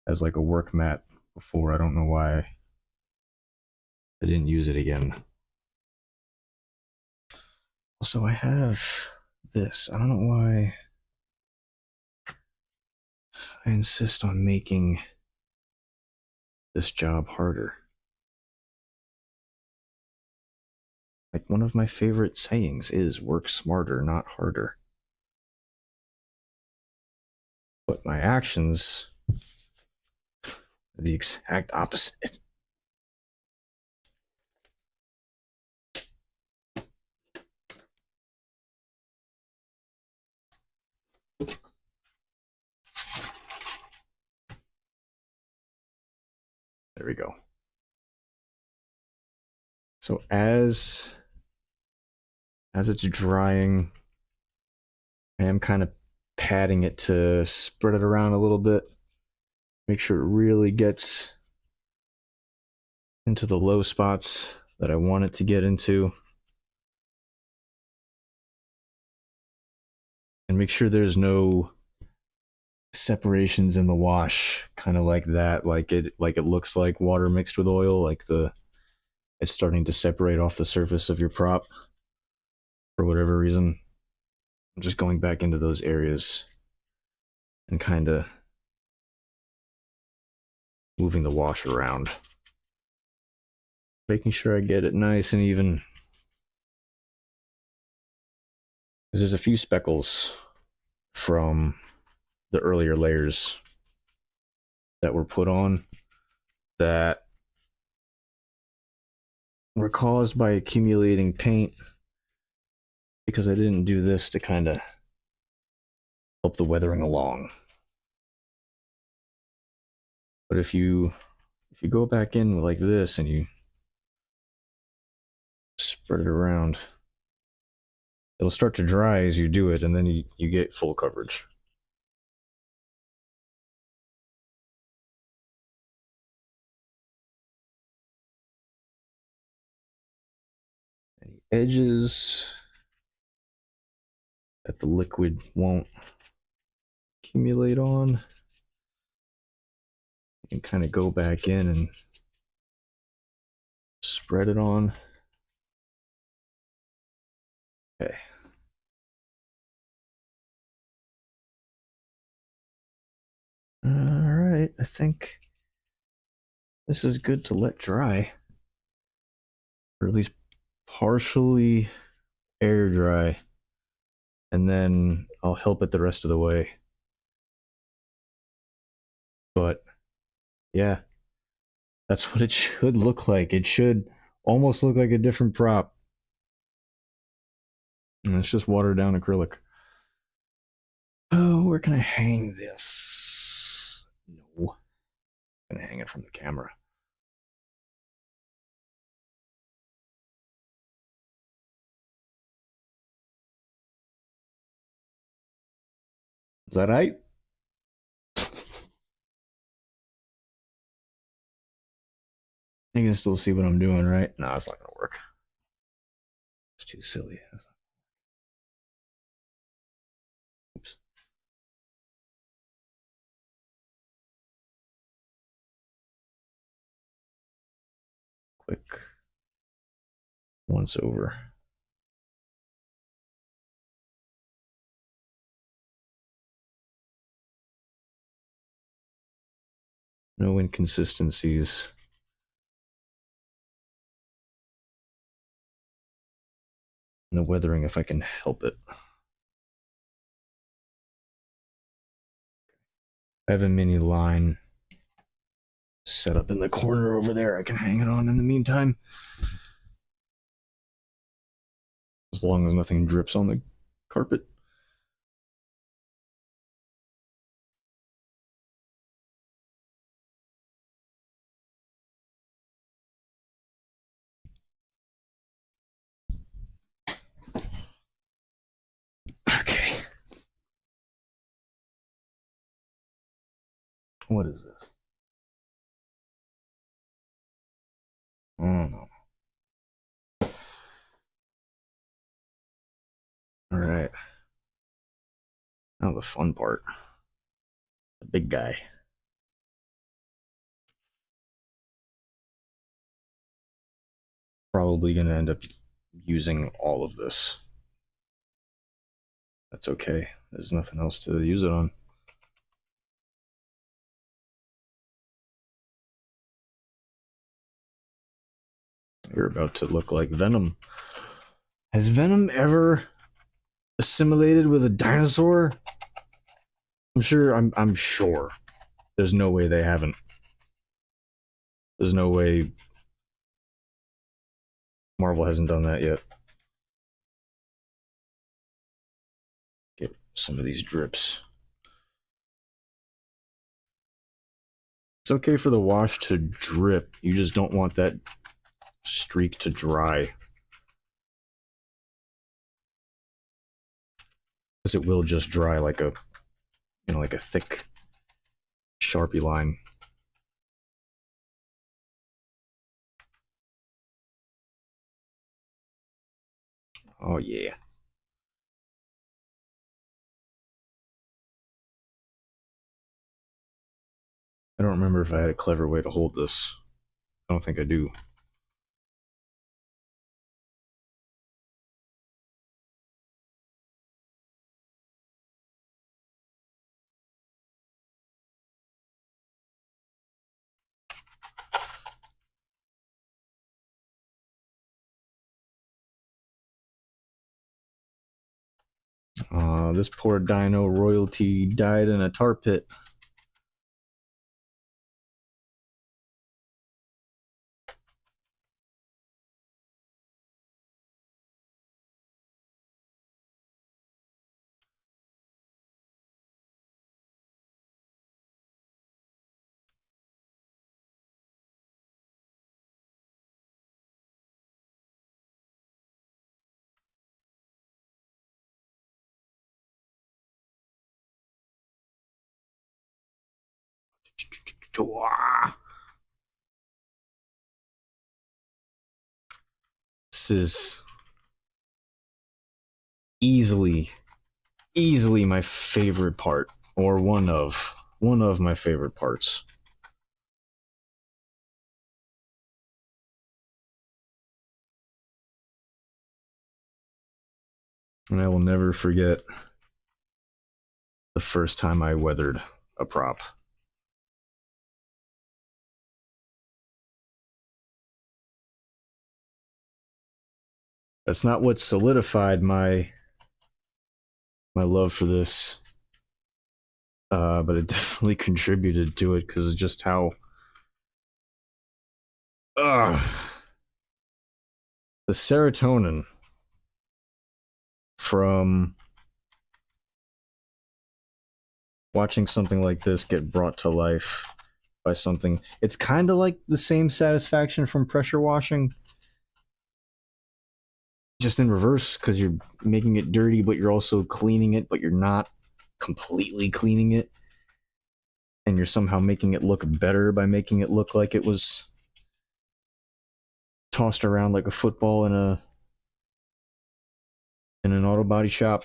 as like a work mat before. I don't know why I didn't use it again. Also, I have this. I don't know why I insist on making this job harder. Like, one of my favorite sayings is work smarter, not harder. But my actions are the exact opposite. There we go. So as it's drying, I am kind of patting it to spread it around a little bit. Make sure it really gets into the low spots that I want it to get into. And make sure there's no separations in the wash, kind of like that, like it looks like water mixed with oil, like it's starting to separate off the surface of your prop for whatever reason. I'm just going back into those areas and kind of moving the wash around, making sure I get it nice and even, because there's a few speckles from the earlier layers that were put on that were caused by accumulating paint because I didn't do this to kind of help the weathering along. But if you go back in like this and you spread it around, it'll start to dry as you do it, and then you get full coverage. Any edges that the liquid won't accumulate on, you can kind of go back in and spread it on. Okay. All right, I think this is good to let dry, or at least partially air dry, and then I'll help it the rest of the way. But yeah, that's what it should look like. It should almost look like a different prop. And it's just watered down acrylic. Oh, where can I hang this? No. I'm gonna hang it from the camera. Is that right? You can still see what I'm doing, right? No, it's not gonna work. It's too silly. Oops. Quick once over. No inconsistencies. No weathering if I can help it. I have a mini line set up in the corner over there. I can hang it on in the meantime. As long as nothing drips on the carpet. Okay. What is this? Oh no. All right. Now the fun part. The big guy. Probably going to end up using all of this. That's okay. There's nothing else to use it on. You're about to look like Venom. Has Venom ever assimilated with a dinosaur? I'm sure. There's no way they haven't. There's no way Marvel hasn't done that yet. Get some of these drips. It's okay for the wash to drip. You just don't want that streak to dry. Because it will just dry like a, like a thick Sharpie line. Oh yeah. I don't remember if I had a clever way to hold this. I don't think I do. This poor dino royalty died in a tar pit. This is easily my favorite part, or one of my favorite parts. And I will never forget the first time I weathered a prop. That's not what solidified my love for this, but it definitely contributed to it because of just how the serotonin from watching something like this get brought to life by something. It's kind of like the same satisfaction from pressure washing, just in reverse, because you're making it dirty, but you're also cleaning it, but you're not completely cleaning it. And you're somehow making it look better by making it look like it was tossed around like a football in an auto body shop.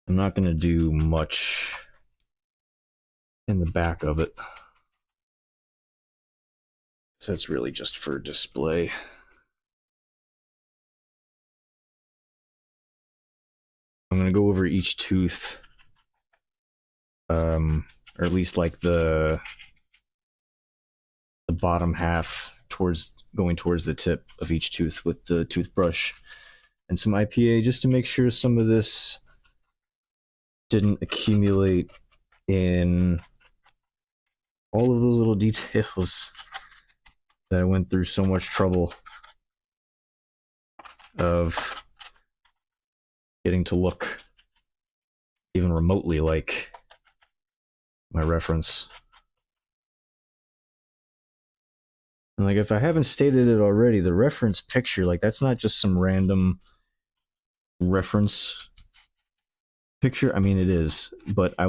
I'm not going to do much in the back of it, so it's really just for display. I'm going to go over each tooth, or at least like the bottom half going towards the tip of each tooth with the toothbrush and some IPA, just to make sure some of this didn't accumulate in all of those little details that I went through so much trouble of getting to look even remotely like my reference. And like, if I haven't stated it already, the reference picture, like, that's not just some random reference picture. I mean, it is, but I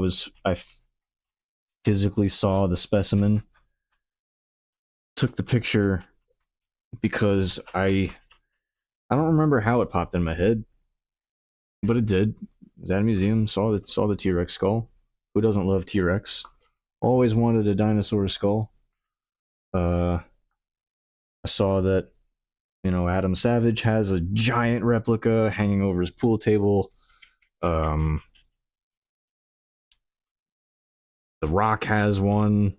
physically saw the specimen, took the picture because I don't remember how it popped in my head, but it did. I was at a museum, saw the T-Rex skull. Who doesn't love T-Rex? Always wanted a dinosaur skull. I saw that, Adam Savage has a giant replica hanging over his pool table. The Rock has one.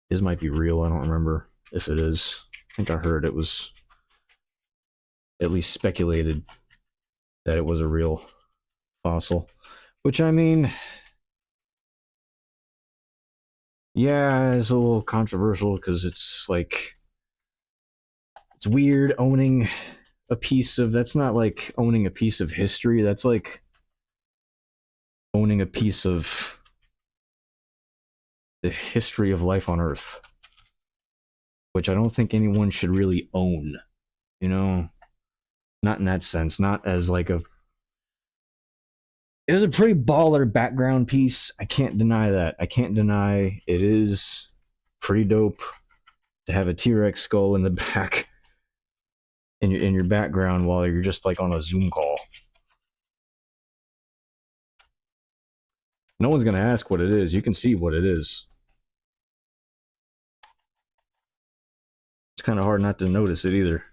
His might be real. I don't remember if it is. I think I heard it was at least speculated that it was a real fossil. Which, I mean, yeah, it's a little controversial because it's like, it's weird owning a piece of, that's not like owning a piece of history. That's like owning a piece of the history of life on Earth, which I don't think anyone should really own, not in that sense, not as like it was a pretty baller background piece. I can't deny that. I can't deny it is pretty dope to have a T-Rex skull in the back in your background while you're just like on a Zoom call. No one's gonna ask what it is. You can see what it is. It's kind of hard not to notice it either.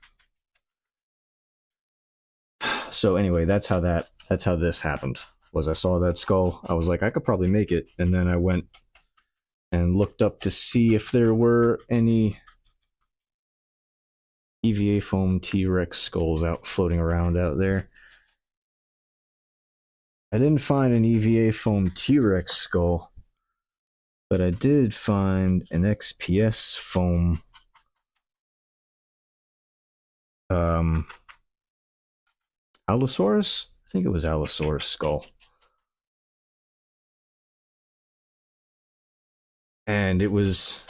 So anyway, that's how this happened. Was I saw that skull, I was like, I could probably make it, and then I went and looked up to see if there were any EVA foam T-Rex skulls floating around out there. I didn't find an EVA foam T-Rex skull, but I did find an XPS foam Allosaurus? I think it was Allosaurus skull. And it was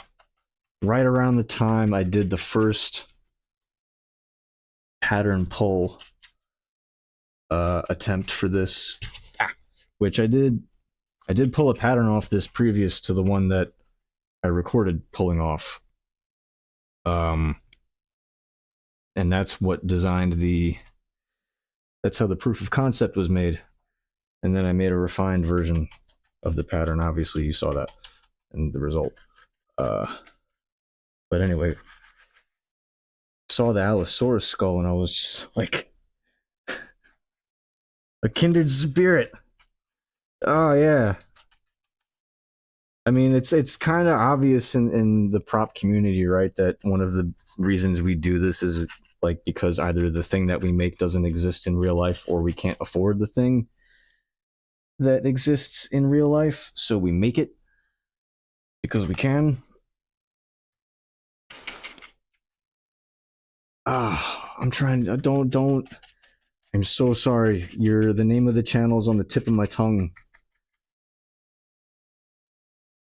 right around the time I did the first pattern pull attempt for this, which I did pull a pattern off this previous to the one that I recorded pulling off. And that's what designed that's how the proof of concept was made. And then I made a refined version of the pattern. Obviously, you saw that in the result. But anyway, saw the Allosaurus skull and I was just like, a kindred spirit. Oh yeah. I mean, it's kind of obvious in the prop community, right? That one of the reasons we do this is like because either the thing that we make doesn't exist in real life, or we can't afford the thing that exists in real life, so we make it because we can. I'm trying. Don't. I'm so sorry. The name of the channel is on the tip of my tongue.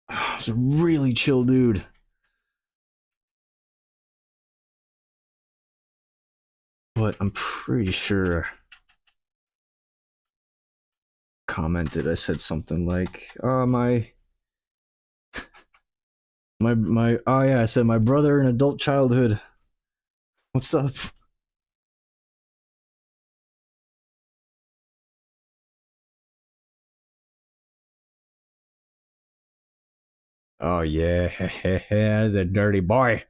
It's a really chill dude. But I'm pretty sure commented. I said something like, "Oh my, my. Oh yeah, I said my brother in adult childhood. What's up?" Oh yeah, that's a dirty boy.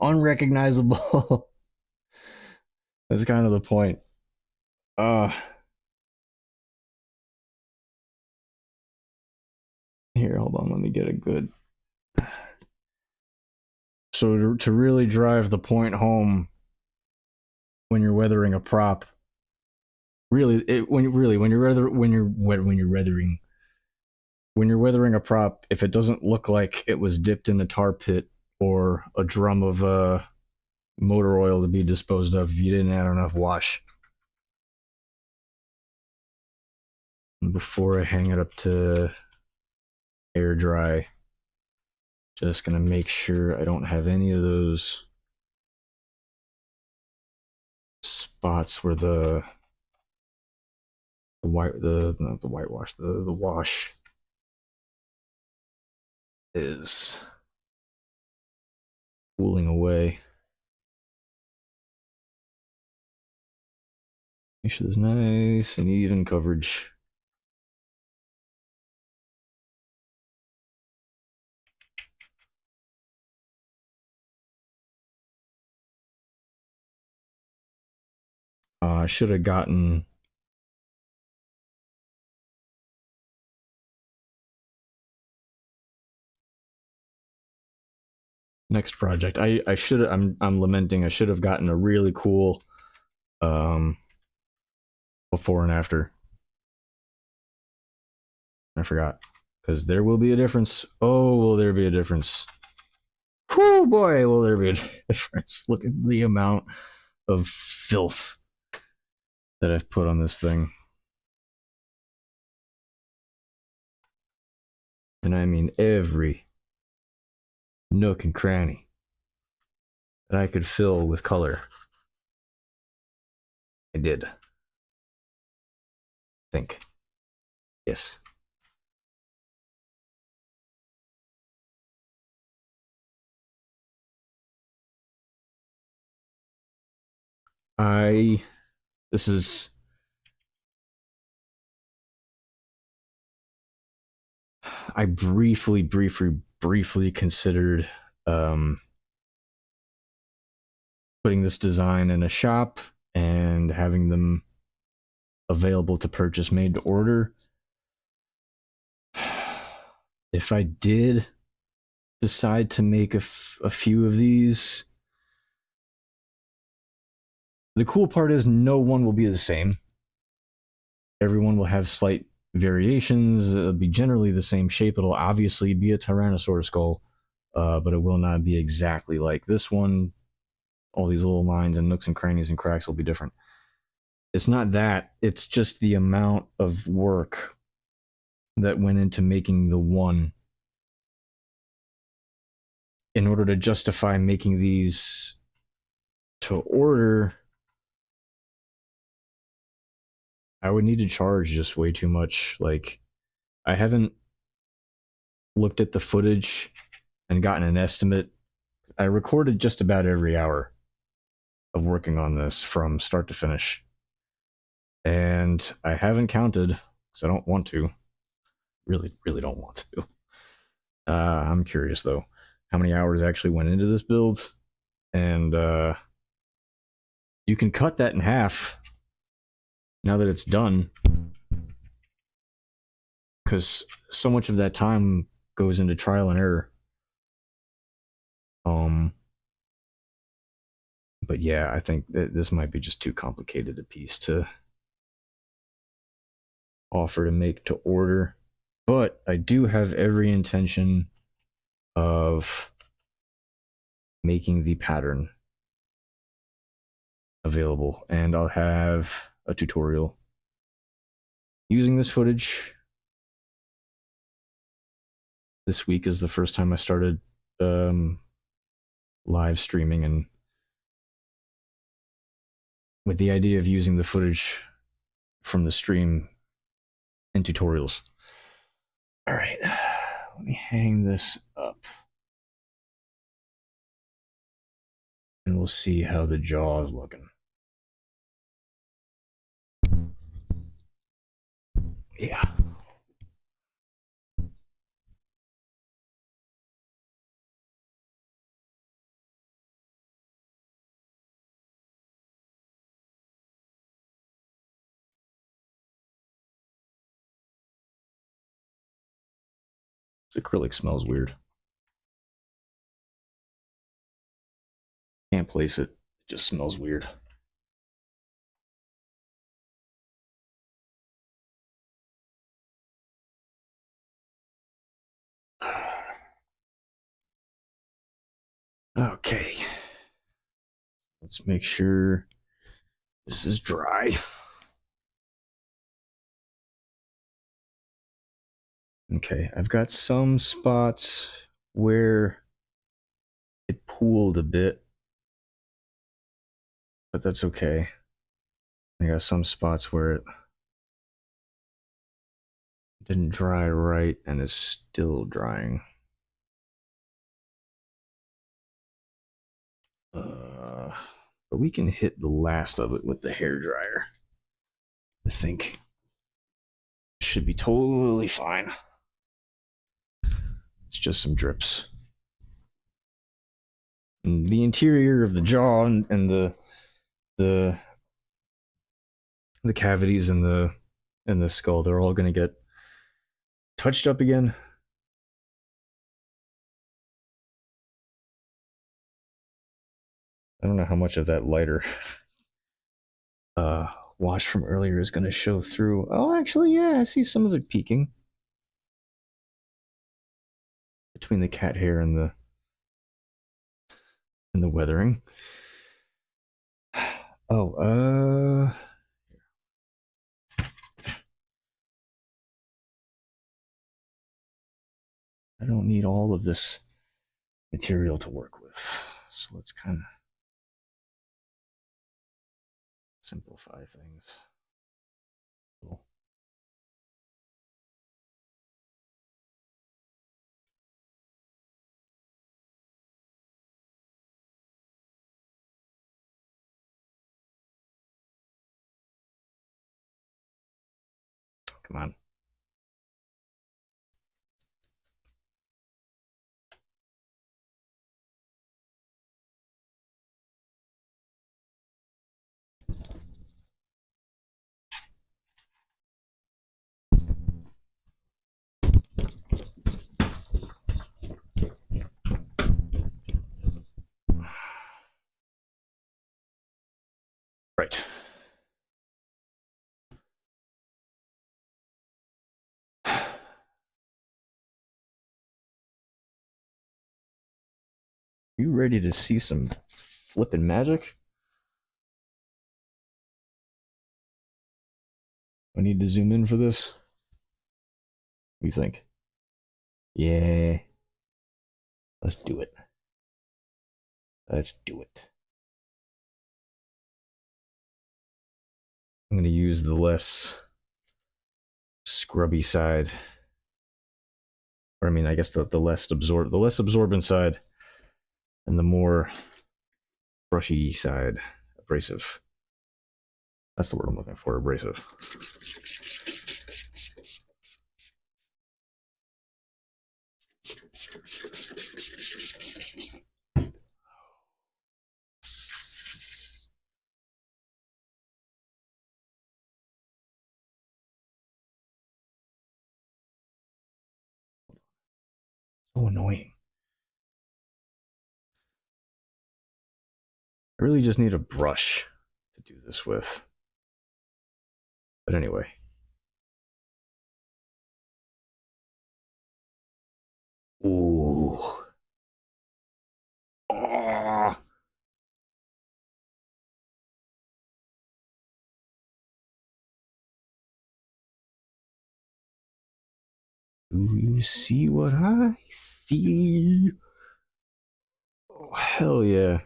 Unrecognizable. That's kind of the point. Here, hold on, let me get a good. So to really drive the point home when you're weathering a prop, when you're weathering a prop, if it doesn't look like it was dipped in a tar pit or a drum of motor oil to be disposed of, you didn't add enough wash. Before I hang it up to air dry, just gonna make sure I don't have any of those spots where the wash is cooling away. Make sure there's nice and even coverage. I should have gotten next project. I should. I'm lamenting. I should have gotten a really cool before and after. I forgot, because there will be a difference. Oh, will there be a difference? Oh boy, will there be a difference? Look at the amount of filth that I've put on this thing. And I mean every nook and cranny that I could fill with color. I did. Think. Yes. This is, I briefly considered putting this design in a shop and having them available to purchase made to order. If I did decide to make a few of these, the cool part is no one will be the same. Everyone will have slight variations. It'll be generally the same shape. It'll obviously be a Tyrannosaurus skull, but it will not be exactly like this one. All these little lines and nooks and crannies and cracks will be different. It's not that. It's just the amount of work that went into making the one in order to justify making these to order. I would need to charge just way too much. Like, I haven't looked at the footage and gotten an estimate. I recorded just about every hour of working on this from start to finish. And I haven't counted because I don't want to. Really don't want to. I'm curious though, how many hours actually went into this build, and you can cut that in half now that it's done, because so much of that time goes into trial and error. But yeah, I think that this might be just too complicated a piece to offer to make to order. But I do have every intention of making the pattern available, and I'll have a tutorial using this footage. This week is the first time I started live streaming, and with the idea of using the footage from the stream in tutorials. All right, let me hang this up, and we'll see how the jaw is looking. Yeah. This acrylic smells weird. Can't place it. It just smells weird. Okay. Let's make sure this is dry. Okay, I've got some spots where it pooled a bit, but that's okay. I got some spots where it didn't dry right and is still drying. But we can hit the last of it with the hair dryer. I think it should be totally fine. It's just some drips. And the interior of the jaw and the cavities in the skull, they're all going to get touched up again. I don't know how much of that lighter wash from earlier is going to show through. Oh, actually, yeah, I see some of it peeking between the cat hair and the weathering. Oh, I don't need all of this material to work with, so let's kind of simplify things. Cool. Come on. Right. You ready to see some flippin' magic? I need to zoom in for this. What do you think? Yeah, let's do it. Let's do it. I'm going to use the less scrubby side. Or I mean, I guess the less absorbent side, and the more brushy side, abrasive. That's the word I'm looking for, abrasive. So annoying. I really just need a brush to do this with. But anyway. Ooh. Oh. Do you see what I see? Oh, hell yeah.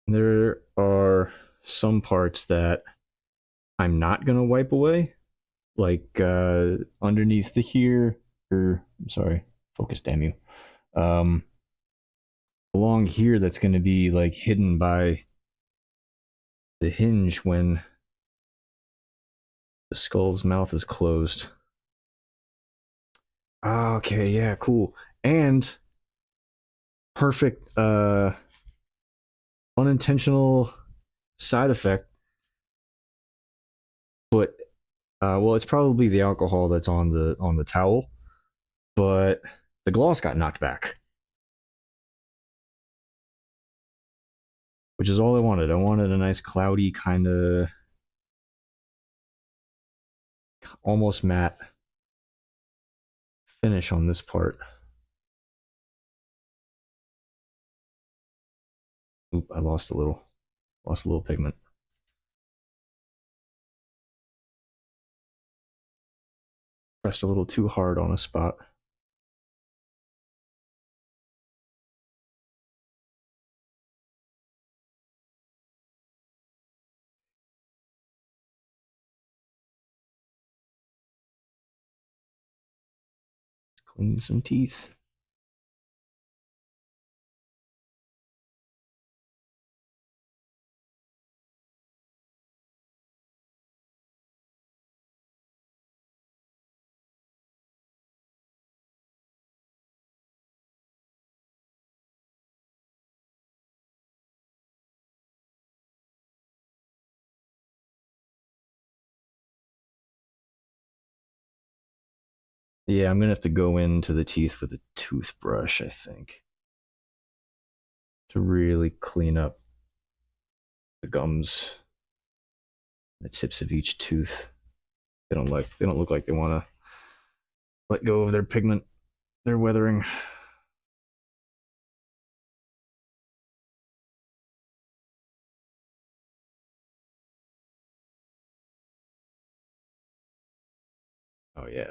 There are some parts that I'm not going to wipe away, like underneath the here, or I'm sorry, focus, damn you. Um, Along here, that's going to be like hidden by the hinge when the skull's mouth is closed. Okay, yeah, cool. And perfect unintentional side effect, but well, it's probably the alcohol that's on the towel, but the gloss got knocked back, which is all I wanted. I wanted a nice cloudy kind of almost matte finish on this part. Oop, I lost a little pigment. Pressed a little too hard on a spot. Clean some teeth. Yeah, I'm gonna have to go into the teeth with a toothbrush, I think, to really clean up the gums, the tips of each tooth. They don't look like they want to let go of their pigment. They're weathering. Oh yeah.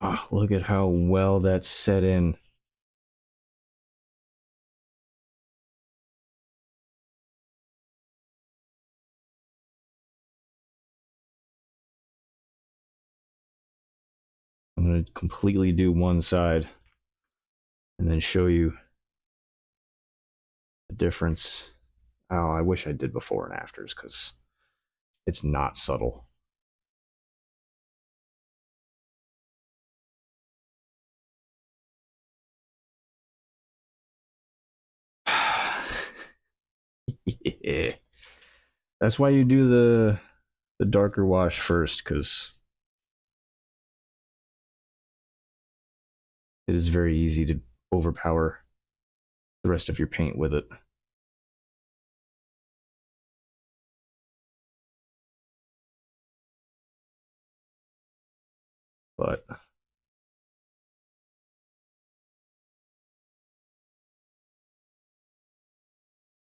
Oh, look at how well that's set in. I'm going to completely do one side and then show you the difference. Oh, I wish I did before and afters because it's not subtle. Yeah. That's why you do the darker wash first, because it is very easy to overpower the rest of your paint with it. But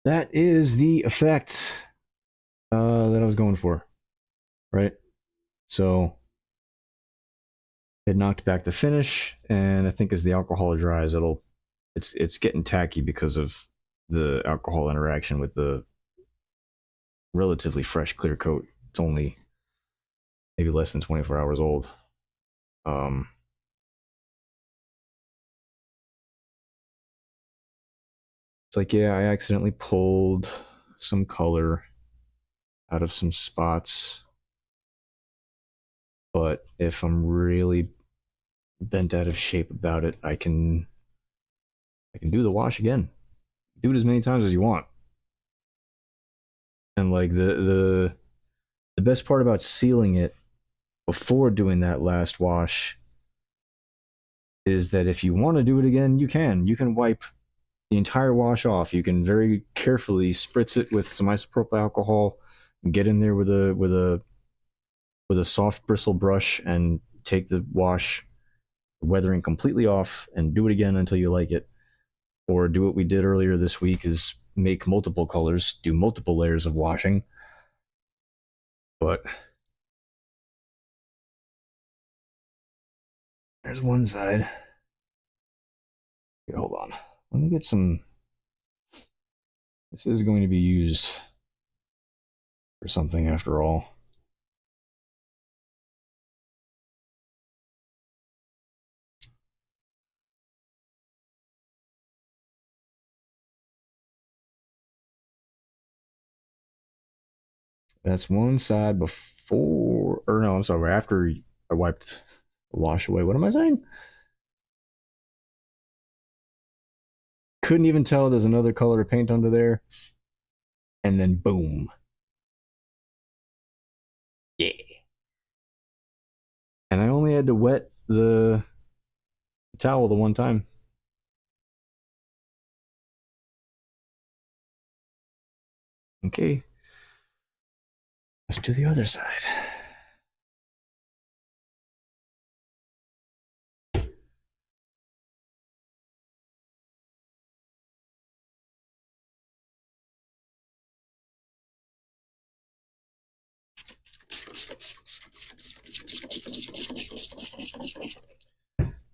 that is the effect that I was going for, right? So it knocked back the finish, and I think as the alcohol dries, it's getting tacky because of the alcohol interaction with the relatively fresh clear coat. It's only maybe less than 24 hours old. Um, it's like, yeah, I accidentally pulled some color out of some spots, but if I'm really bent out of shape about it, I can do the wash again. Do it as many times as you want. And like the best part about sealing it before doing that last wash is that if you want to do it again, you can. You can wipe the entire wash off. You can very carefully spritz it with some isopropyl alcohol, and get in there with a soft bristle brush and take the wash weathering completely off and do it again until you like it. Or do what we did earlier this week is make multiple colors, do multiple layers of washing. But there's one side. Here, hold on. Let me get some. This is going to be used for something after all. That's one side before, or no, I'm sorry, after I wiped the wash away. What am I saying? Couldn't even tell there's another color of paint under there. And then boom. Yeah. And I only had to wet the towel the one time. Okay. Let's do the other side.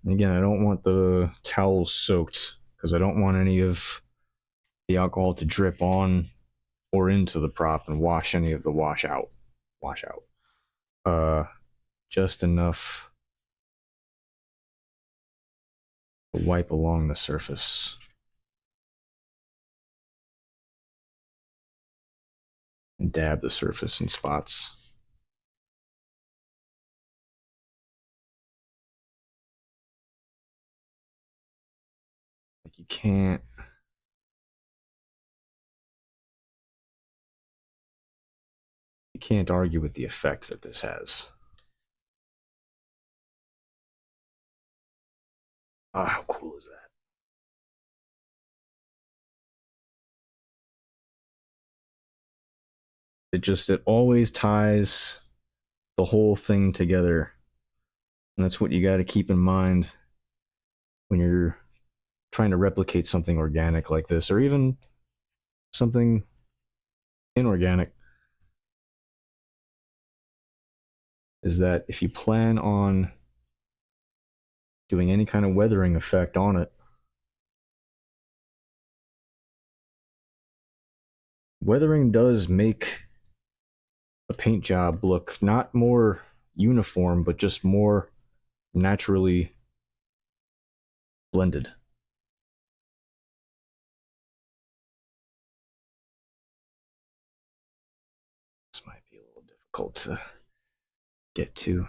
And again, I don't want the towel soaked because I don't want any of the alcohol to drip on or into the prop and wash any of the wash out. Wash out. Just enough to wipe along the surface. And dab the surface in spots. Like you can't argue with the effect that this has. Ah, how cool is that? It always ties the whole thing together. And that's what you got to keep in mind when you're trying to replicate something organic like this, or even something inorganic. Is that if you plan on doing any kind of weathering effect on it, weathering does make a paint job look not more uniform, but just more naturally blended. This might be a little difficult to get to.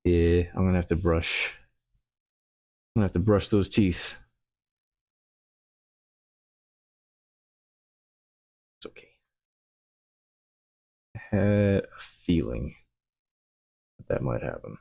Yeah, I'm gonna have to brush. I'm gonna have to brush those teeth. It's okay. I had a feeling that might happen.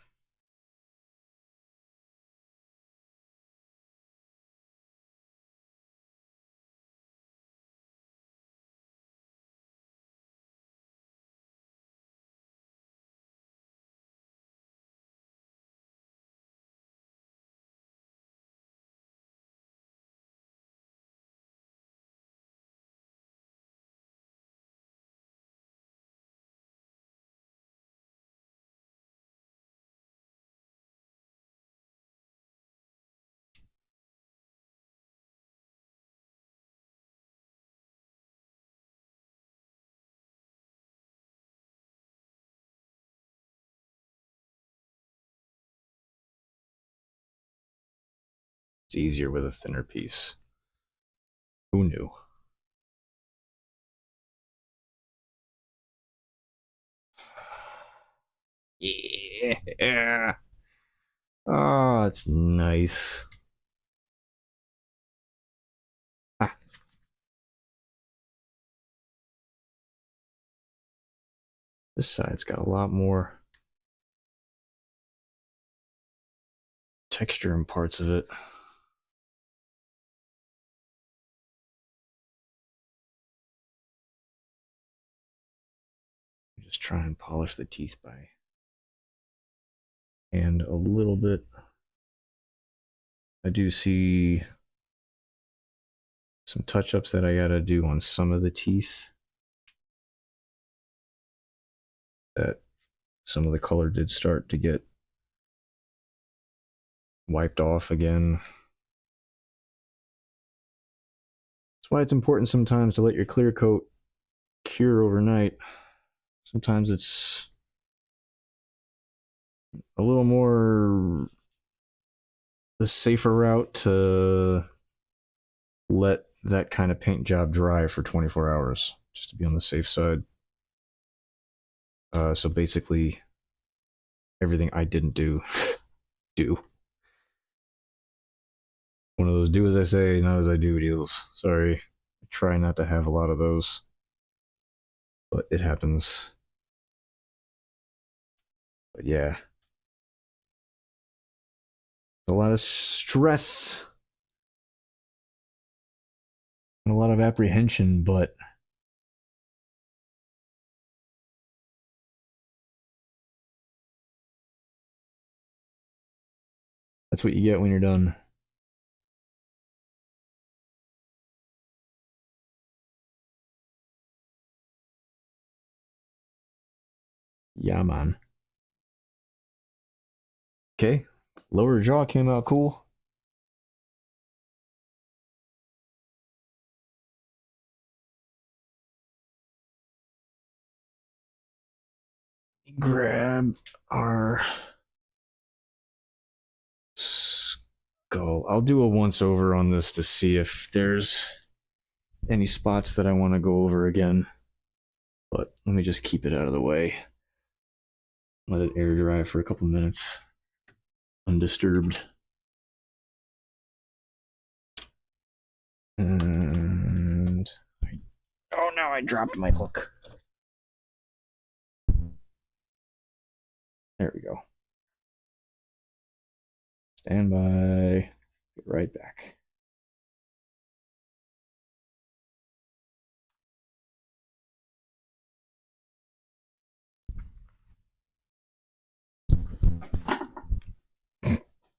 It's easier with a thinner piece. Who knew? Yeah. Oh, it's nice. Ah. This side's got a lot more texture in parts of it. Just try and polish the teeth by hand a little bit. I do see some touch-ups that I gotta do on some of the teeth. That some of the color did start to get wiped off again. That's why it's important sometimes to let your clear coat cure overnight. Sometimes it's a little more the safer route to let that kind of paint job dry for 24 hours, just to be on the safe side. So basically, everything I didn't do, do. One of those do as I say, not as I do deals. Sorry. I try not to have a lot of those, but it happens. But yeah. A lot of stress and a lot of apprehension, but that's what you get when you're done. Yeah, man. Okay. Lower jaw came out cool. Grab our skull. I'll do a once over on this to see if there's any spots that I want to go over again. But let me just keep it out of the way. Let it air dry for a couple minutes. Undisturbed. And oh no, I dropped my hook. There we go. Stand by. Be right back.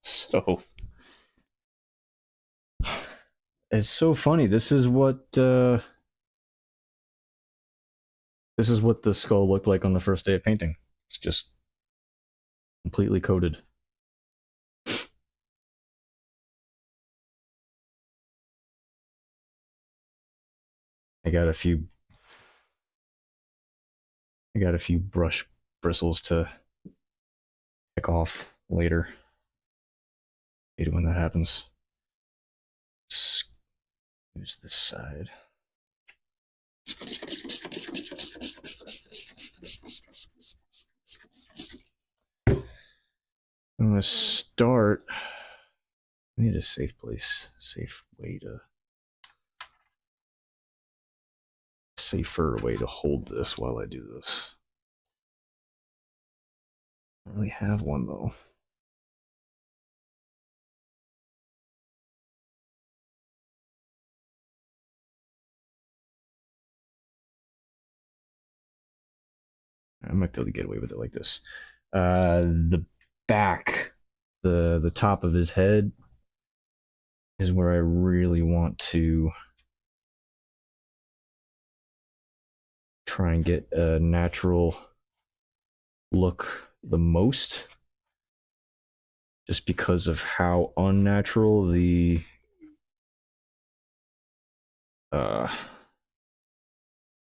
So it's so funny. This is what the skull looked like on the first day of painting. It's just completely coated. I got a few brush bristles to pick off later. I hate when that happens. Let's use this side. I'm gonna start. I need a safe place, safe way to safer way to hold this while I do this. I don't really have one though. I might be able to get away with it like this. The back, the top of his head is where I really want to try and get a natural look the most, just because of how unnatural the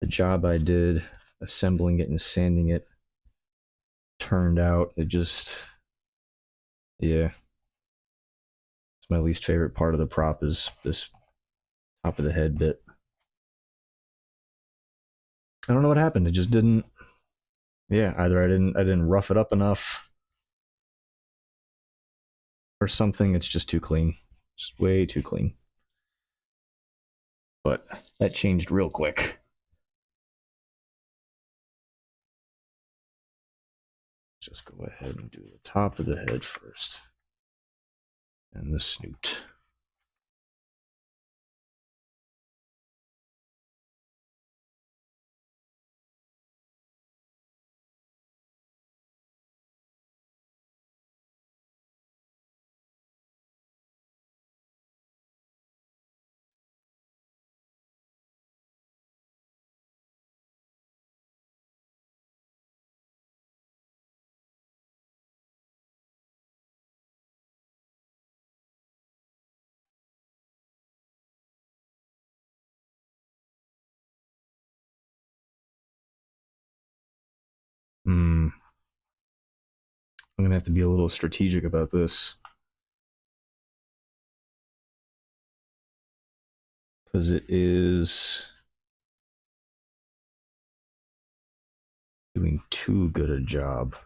job I did assembling it and sanding it turned out. It just, yeah, it's my least favorite part of the prop is this top of the head bit. I don't know what happened. It just didn't. Yeah, either I didn't rough it up enough, or something. It's just too clean, just way too clean. But that changed real quick. Just go ahead and do the top of the head first, and the snoot. I'm gonna have to be a little strategic about this, because it is doing too good a job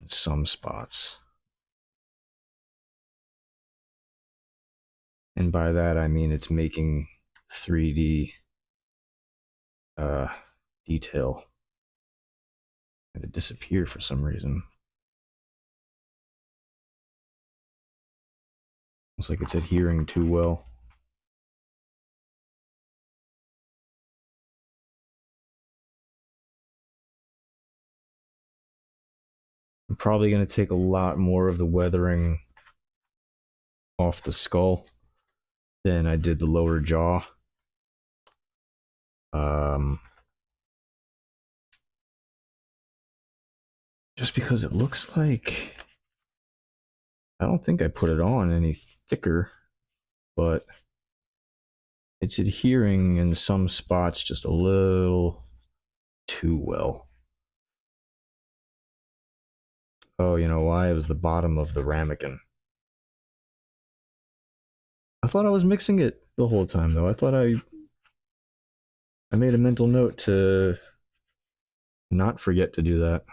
in some spots. And by that I mean it's making 3D detail and it disappear for some reason. Looks like it's adhering too well. I'm probably going to take a lot more of the weathering off the skull than I did the lower jaw. Just because it looks like, I don't think I put it on any thicker, but it's adhering in some spots just a little too well. Oh, you know why? It was the bottom of the ramekin. I thought I was mixing it the whole time, though. I thought I made a mental note to not forget to do that.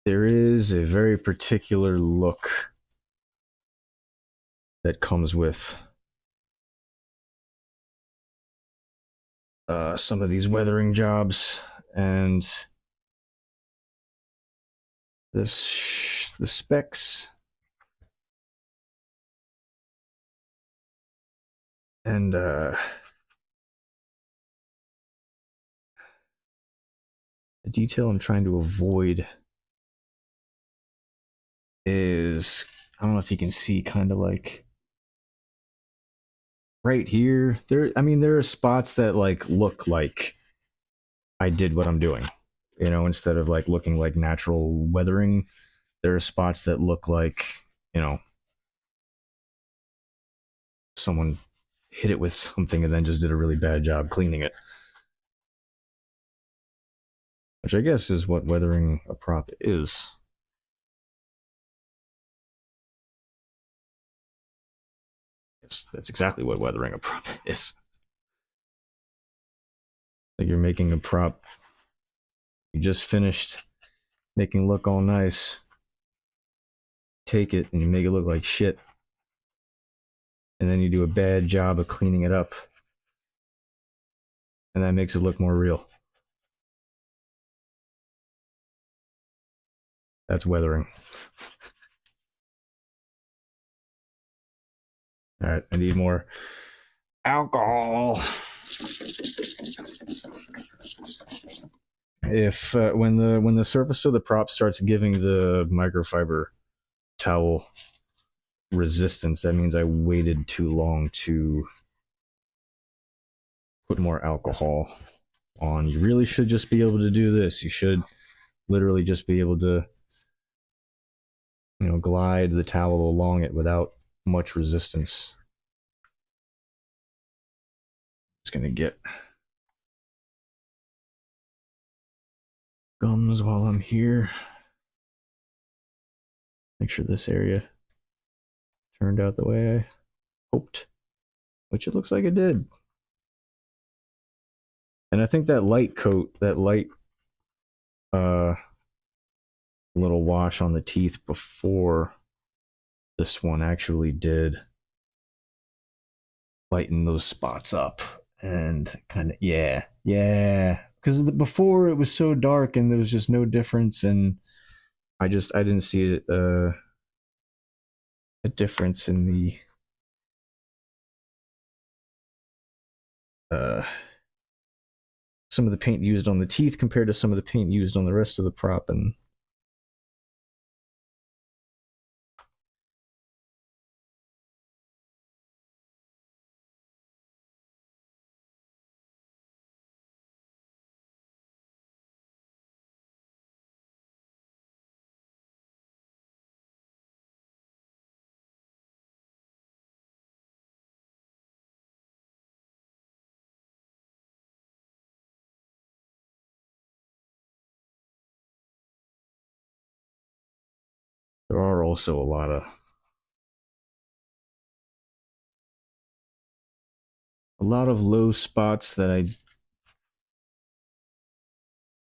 There is a very particular look that comes with some of these weathering jobs, and the specs and the detail I'm trying to avoid is, I don't know if you can see, kind of like right here. There, I mean, there are spots that like look like I did what I'm doing. You know, instead of like looking like natural weathering, there are spots that look like, you know, someone hit it with something and then just did a really bad job cleaning it. Which I guess is what weathering a prop is. Yes, that's exactly what weathering a prop is. Like you're making a prop you just finished making look all nice. Take it and you make it look like shit. And then you do a bad job of cleaning it up. And that makes it look more real. That's weathering. All right, I need more alcohol. If when the surface of the prop starts giving the microfiber towel resistance, that means I waited too long to put more alcohol on. You really should just be able to do this. You should literally just be able to, you know, glide the towel along it without much resistance. Just gonna get gums while I'm here. Make sure this area turned out the way I hoped, which it looks like it did. And I think that light coat, that light little wash on the teeth before this one actually did lighten those spots up and kind of yeah, because before it was so dark and there was just no difference, and I didn't see a difference in the uh some of the paint used on the teeth compared to some of the paint used on the rest of the prop. And there are also a lot of low spots that I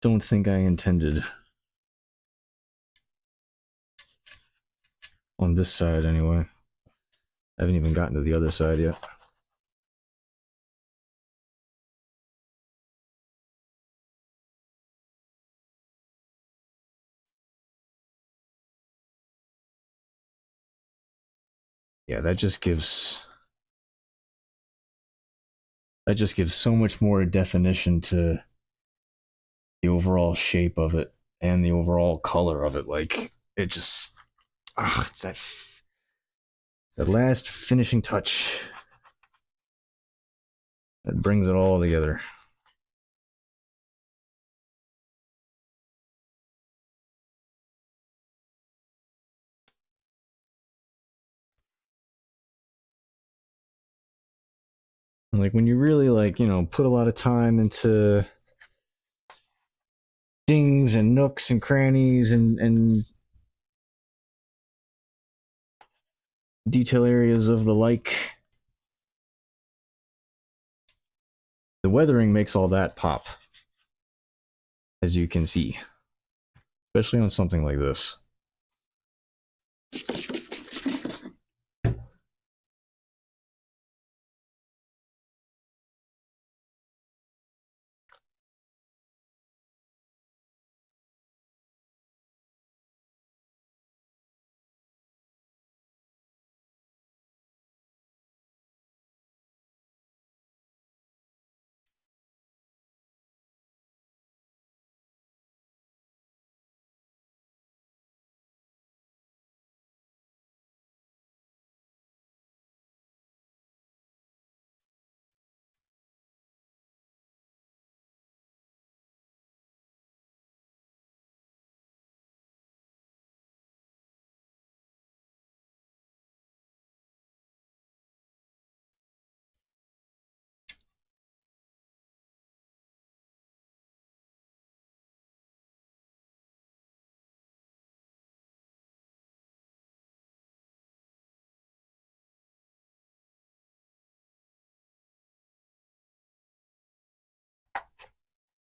don't think I intended on this side anyway. I haven't even gotten to the other side yet. Yeah, that just gives so much more definition to the overall shape of it and the overall color of it. Like it just, it's that last finishing touch that brings it all together. And like when you really like, you know, put a lot of time into dings and nooks and crannies and detail areas of the like, the weathering makes all that pop, as you can see, especially on something like this.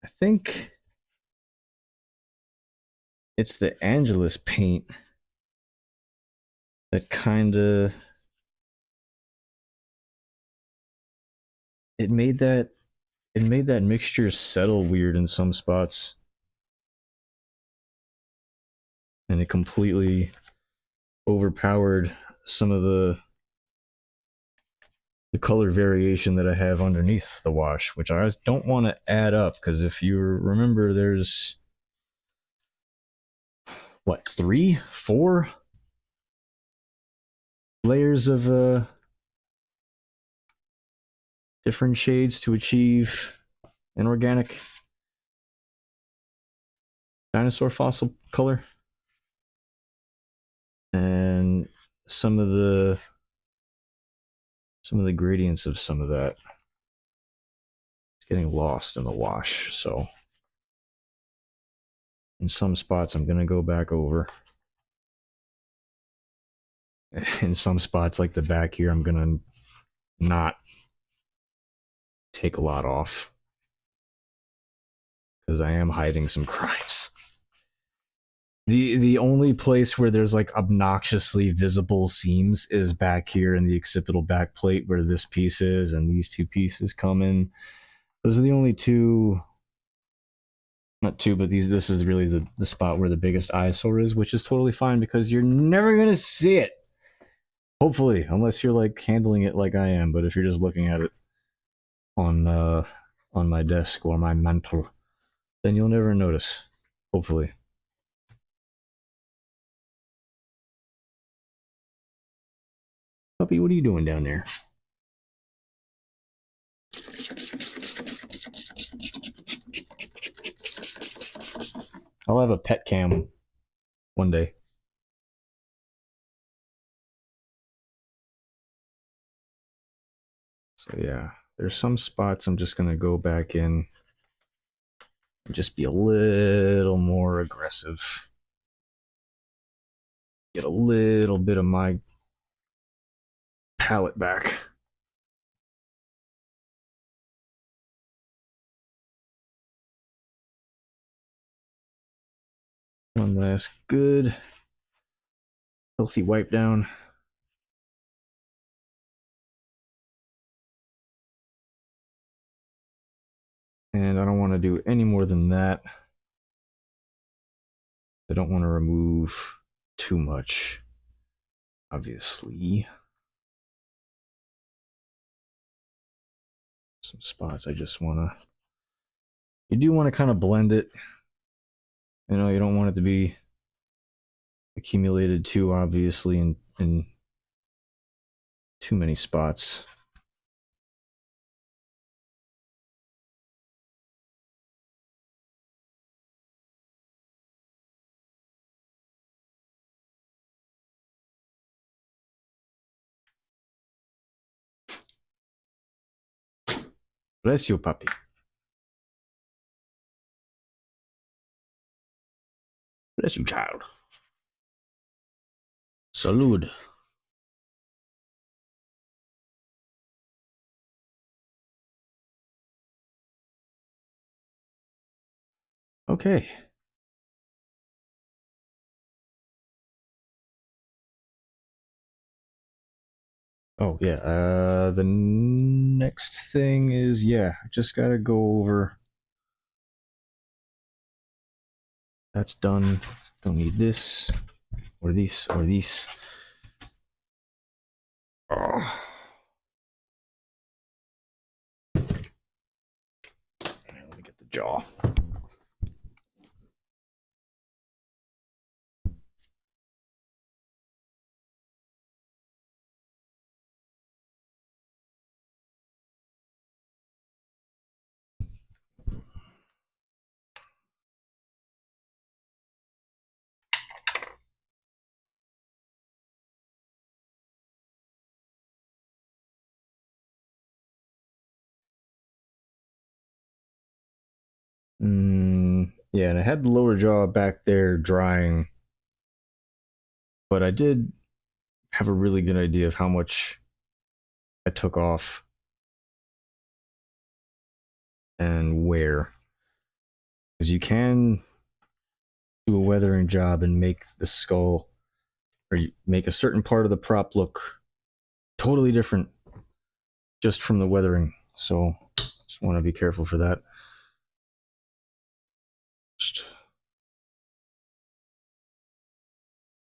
I think it's the Angelus paint that kind of it made that mixture settle weird in some spots, and it completely overpowered some of the color variation that I have underneath the wash, which I don't want to add up because if you remember, there's what, 3, 4 layers of different shades to achieve an organic dinosaur fossil color, and some of the gradients of some of that is getting lost in the wash. So in some spots I'm gonna go back over. In some spots like the back here, I'm gonna not take a lot off because I am hiding some crimes. The only place where there's like obnoxiously visible seams is back here in the occipital back plate where this piece is and these two pieces come in. Those are the only two, not two, but this is really the spot where the biggest eyesore is, which is totally fine because you're never gonna see it. Hopefully, unless you're like handling it like I am, but if you're just looking at it on my desk or my mantle, then you'll never notice. Hopefully. Puppy, what are you doing down there? I'll have a pet cam one day. So yeah, there's some spots I'm just gonna go back in and just be a little more aggressive. Get a little bit of my palette back. One last good healthy wipe down. And I don't want to do any more than that. I don't want to remove too much, obviously. Some spots I just want to... You do want to kind of blend it. You know, you don't want it to be accumulated too obviously in too many spots. Bless you, puppy. Bless you, child. Salud. Okay. Oh yeah. The next thing is, yeah, I just gotta go over. That's done. Don't need this or these or these. Oh. Let me get the jaw. Yeah, and I had the lower jaw back there drying, but I did have a really good idea of how much I took off and where. Because you can do a weathering job and make the skull, or you make a certain part of the prop look totally different just from the weathering. So just want to be careful for that. Just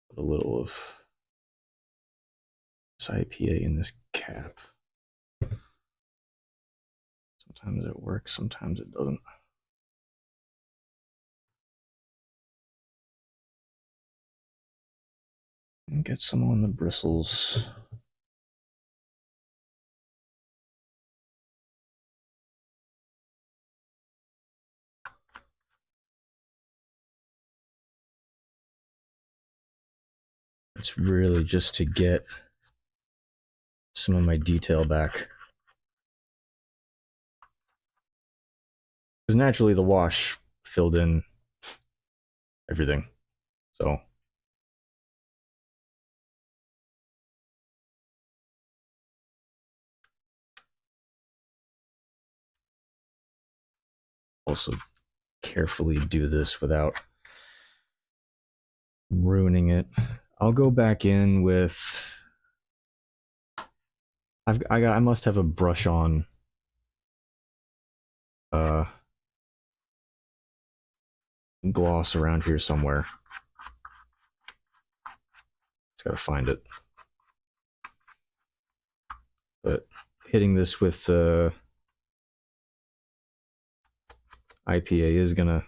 put a little of this IPA in this cap. Sometimes it works, sometimes it doesn't. And get some on the bristles. It's really just to get some of my detail back. Because naturally the wash filled in everything. So also carefully do this without ruining it. I'll go back in with I must have a brush on gloss around here somewhere. Just gotta find it. But hitting this with IPA is gonna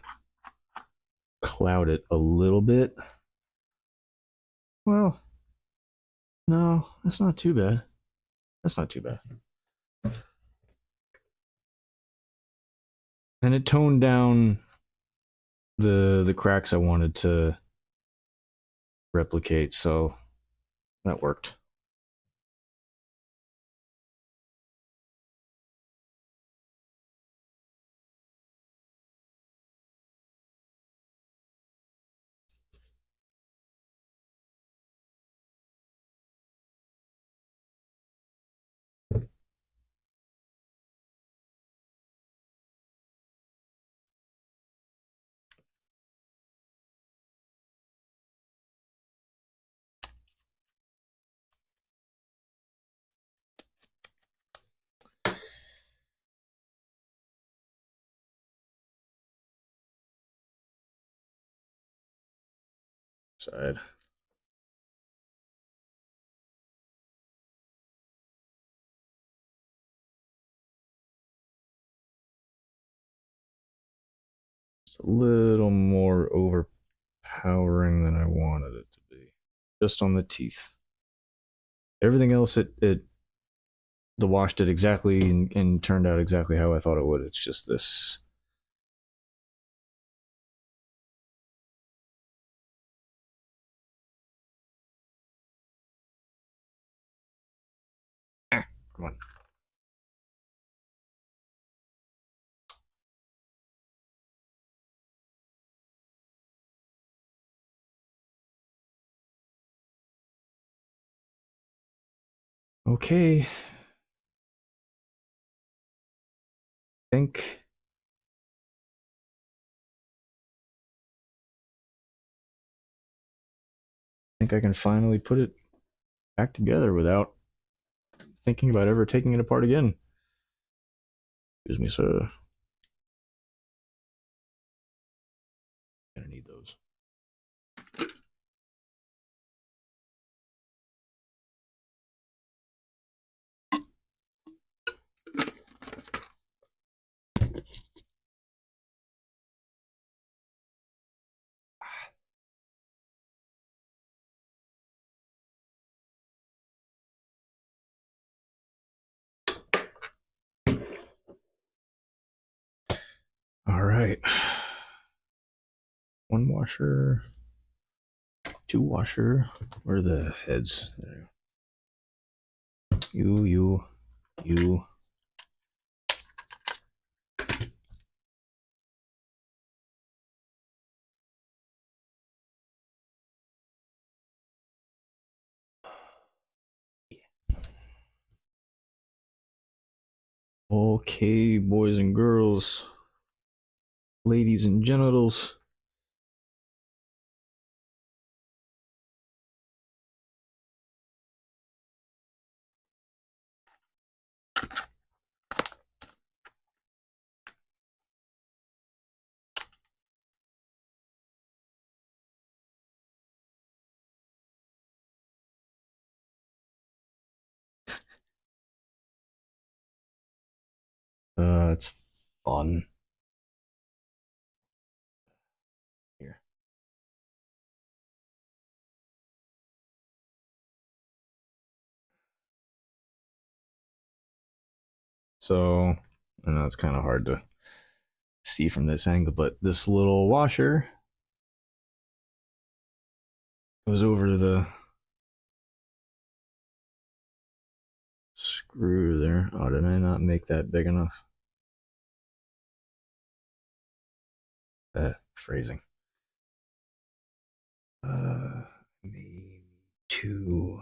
cloud it a little bit. Well, no, that's not too bad. That's not too bad. And it toned down the cracks I wanted to replicate, so that worked. Side. It's a little more overpowering than I wanted it to be. Just on the teeth. Everything else, the wash did exactly and turned out exactly how I thought it would. It's just this. Come on. Okay. Think I can finally put it back together without thinking about ever taking it apart again. Excuse me, sir. Gonna need those. All right. One washer, two washer. Where are the heads? There. You. Okay, boys and girls. ladies and genitals. It's fun. Here. So, I know it's kind of hard to see from this angle, but this little washer goes over the screw there. Oh, did I not make that big enough? Phrasing. Maybe two.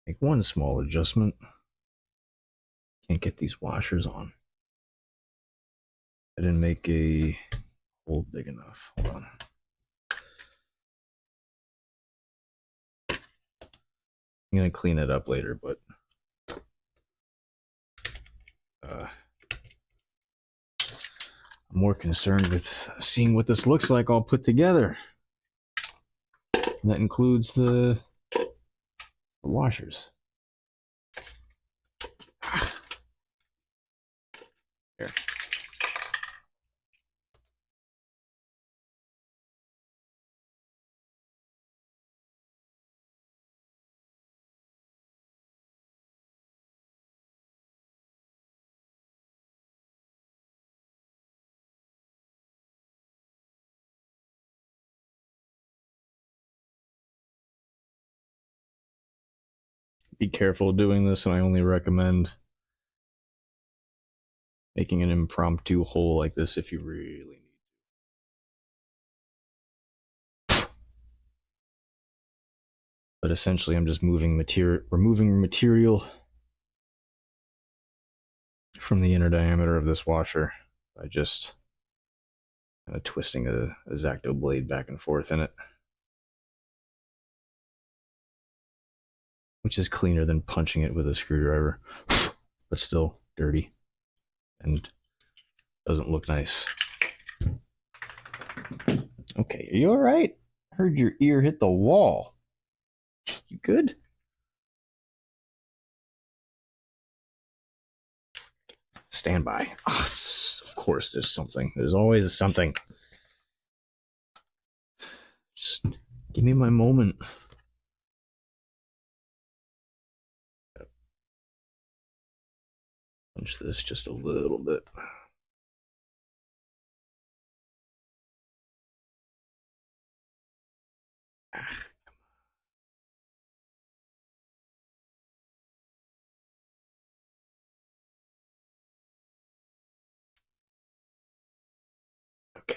Make one small adjustment. Can't get these washers on. I didn't make a hole big enough. Hold on. I'm gonna clean it up later, but I'm more concerned with seeing what this looks like all put together. And that includes the washers. There. Be careful doing this, and I only recommend making an impromptu hole like this if you really need to. But essentially, I'm just removing material from the inner diameter of this washer by just kind of twisting a X-Acto blade back and forth in it, which is cleaner than punching it with a screwdriver, but still dirty and doesn't look nice. Okay, are you all right? I heard your ear hit the wall. You good? Stand by. Oh, of course, there's something. There's always something. Just give me my moment. Punch this just a little bit. Okay.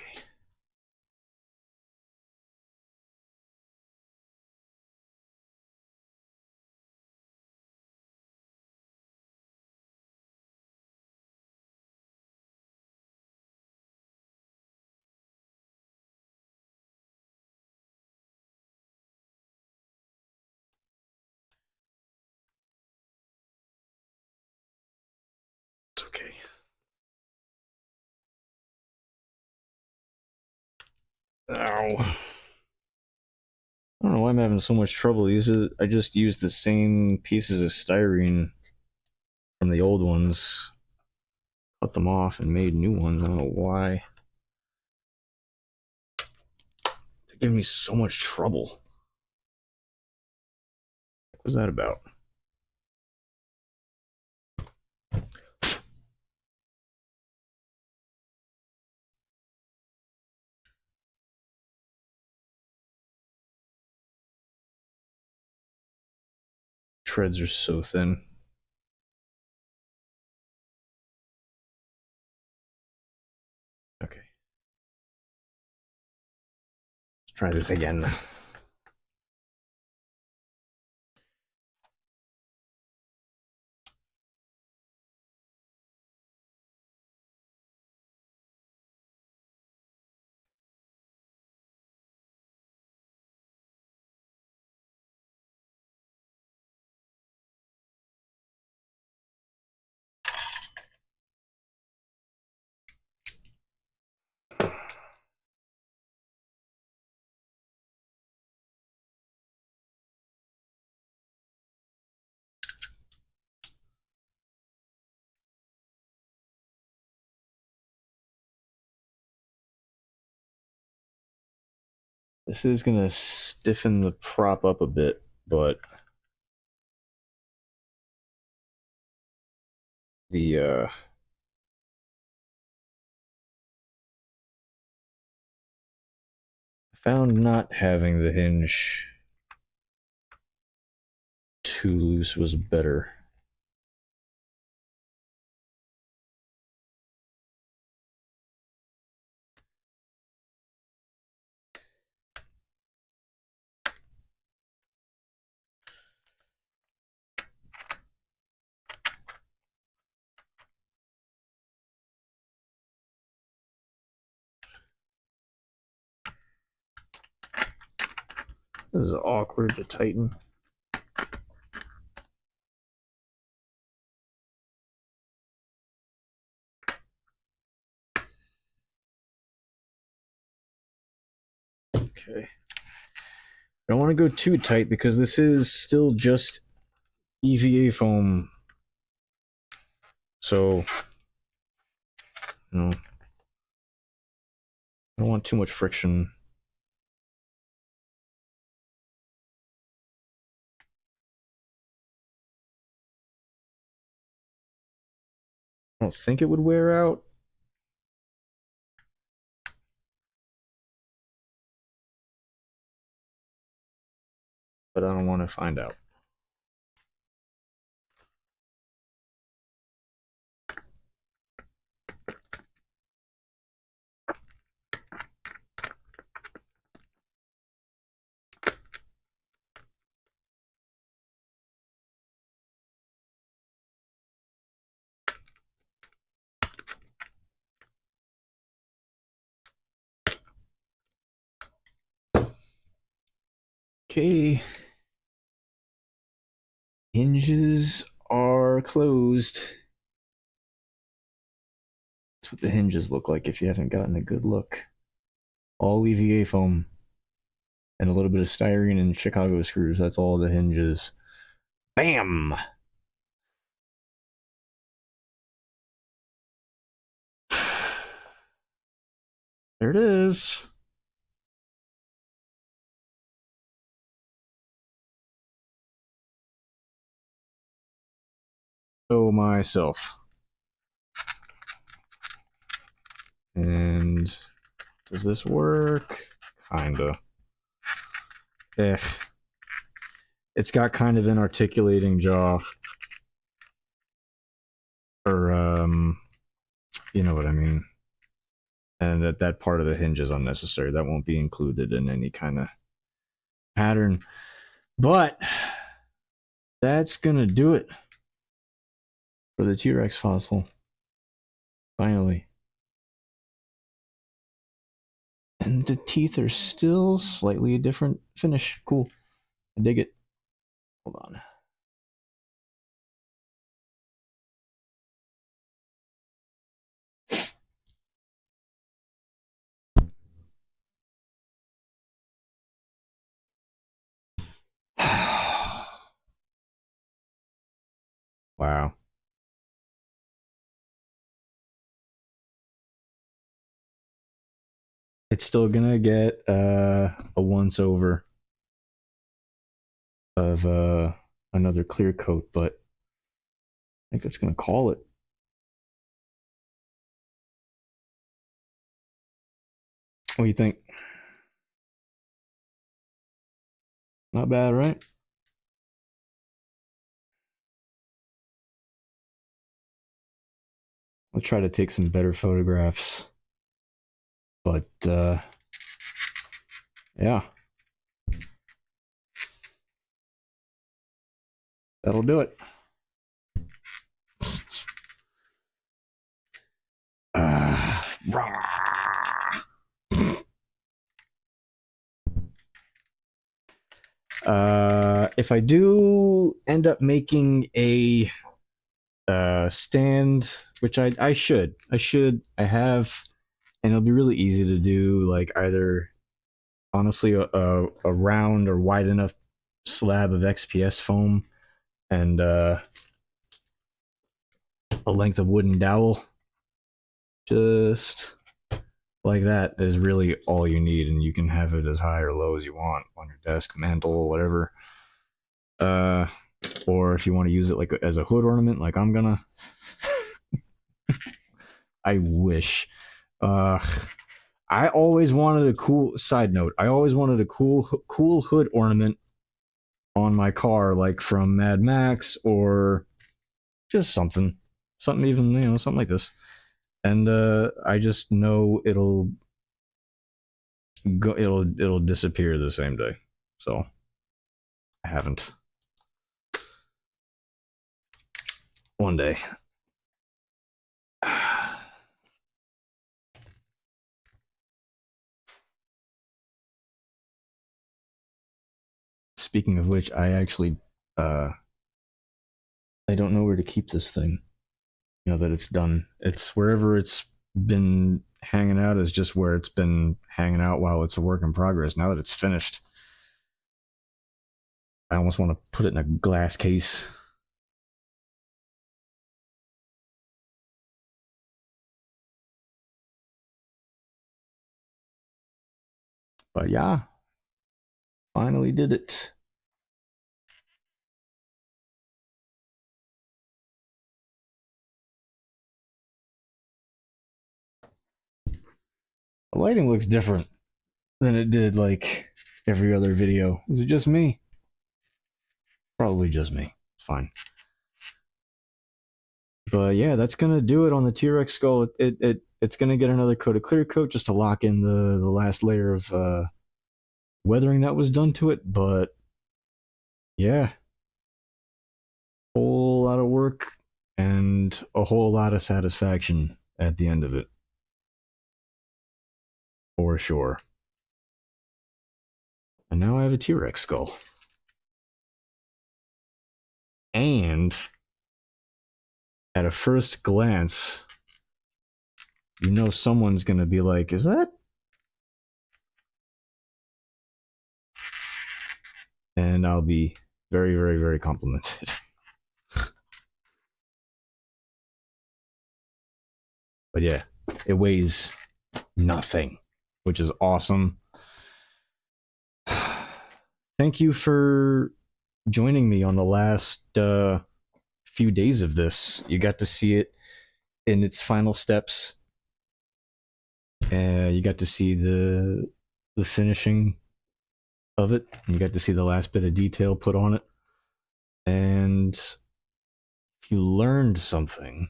It's okay. Ow. I don't know why I'm having so much trouble. I just used the same pieces of styrene from the old ones, cut them off, and made new ones. I don't know why. They're giving me so much trouble. What was that about? Treads are so thin. Okay. Let's try this again. This is gonna stiffen the prop up a bit, but the I found not having the hinge too loose was better. This is awkward to tighten. Okay. I don't want to go too tight because this is still just EVA foam. So, I don't want too much friction. I don't think it would wear out. But I don't want to find out. Okay. Hinges are closed. That's what the hinges look like if you haven't gotten a good look. All EVA foam. And a little bit of styrene and Chicago screws. That's all the hinges. Bam! There it is. Oh, myself. And does this work? Kinda. It's got kind of an articulating jaw. Or, you know what I mean. And that part of the hinge is unnecessary. That won't be included in any kind of pattern. But that's gonna do it for the T-Rex fossil. Finally. And the teeth are still slightly a different finish. Cool. I dig it. Hold on. Wow. It's still gonna get a once over of another clear coat, but I think that's gonna call it. What do you think? Not bad, right? I'll try to take some better photographs. But yeah. That'll do it. If I do end up making a stand, which I should, I have, and it'll be really easy to do, like either honestly a round or wide enough slab of XPS foam and a length of wooden dowel. Just like that is really all you need, and you can have it as high or low as you want on your desk, mantle, whatever. Uh, or if you want to use it like as a hood ornament, like I'm gonna. I wish. Uh, I always wanted a cool side note. I always wanted a cool hood ornament on my car, like from Mad Max or just something even something like this. And I just know it'll disappear the same day. So I haven't. One day. Speaking of which, I actually I don't know where to keep this thing. You know that it's done. It's wherever it's been hanging out is just where it's been hanging out while it's a work in progress. Now that it's finished, I almost want to put it in a glass case. But yeah, finally did it. The lighting looks different than it did like every other video. Is it just me? Probably just me. It's fine. But yeah, that's gonna do it on the T-Rex skull. It's gonna get another coat of clear coat just to lock in the last layer of weathering that was done to it. But yeah, whole lot of work and a whole lot of satisfaction at the end of it, for sure. And now I have a T-Rex skull. And at a first glance, you know someone's gonna be like, is that? And I'll be very, very, very complimented. But yeah, it weighs nothing, which is awesome. Thank you for joining me on the last few days of this. You got to see it in its final steps. You got to see the finishing of it. You got to see the last bit of detail put on it. And if you learned something,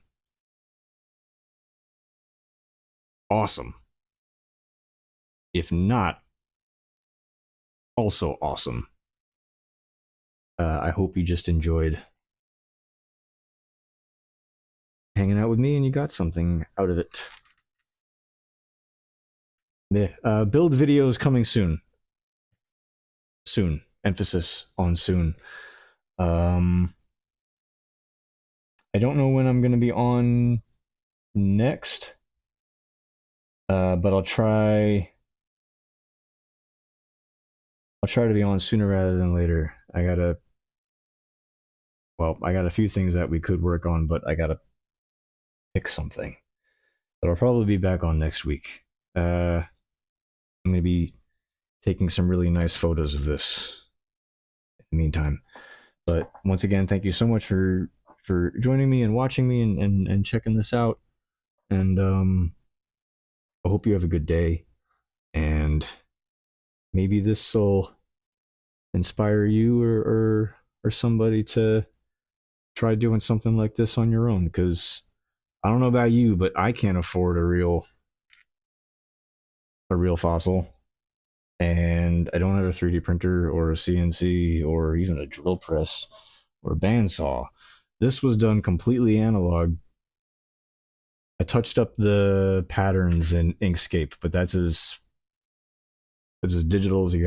awesome. If not, also awesome. I hope you just enjoyed hanging out with me and you got something out of it. Yeah, build videos coming soon. Soon. Emphasis on soon. I don't know when I'm going to be on next, but I'll try to be on sooner rather than later. I got a few things that we could work on, but I gotta pick something. But I'll probably be back on next week. I'm gonna be taking some really nice photos of this in the meantime. But once again, thank you so much for joining me and watching me and checking this out. And I hope you have a good day. And maybe this will inspire you or somebody to try doing something like this on your own, because I don't know about you, but I can't afford a real fossil, and I don't have a 3D printer or a CNC or even a drill press or a bandsaw. This was done completely analog. I touched up the patterns in Inkscape, but that's as digital as you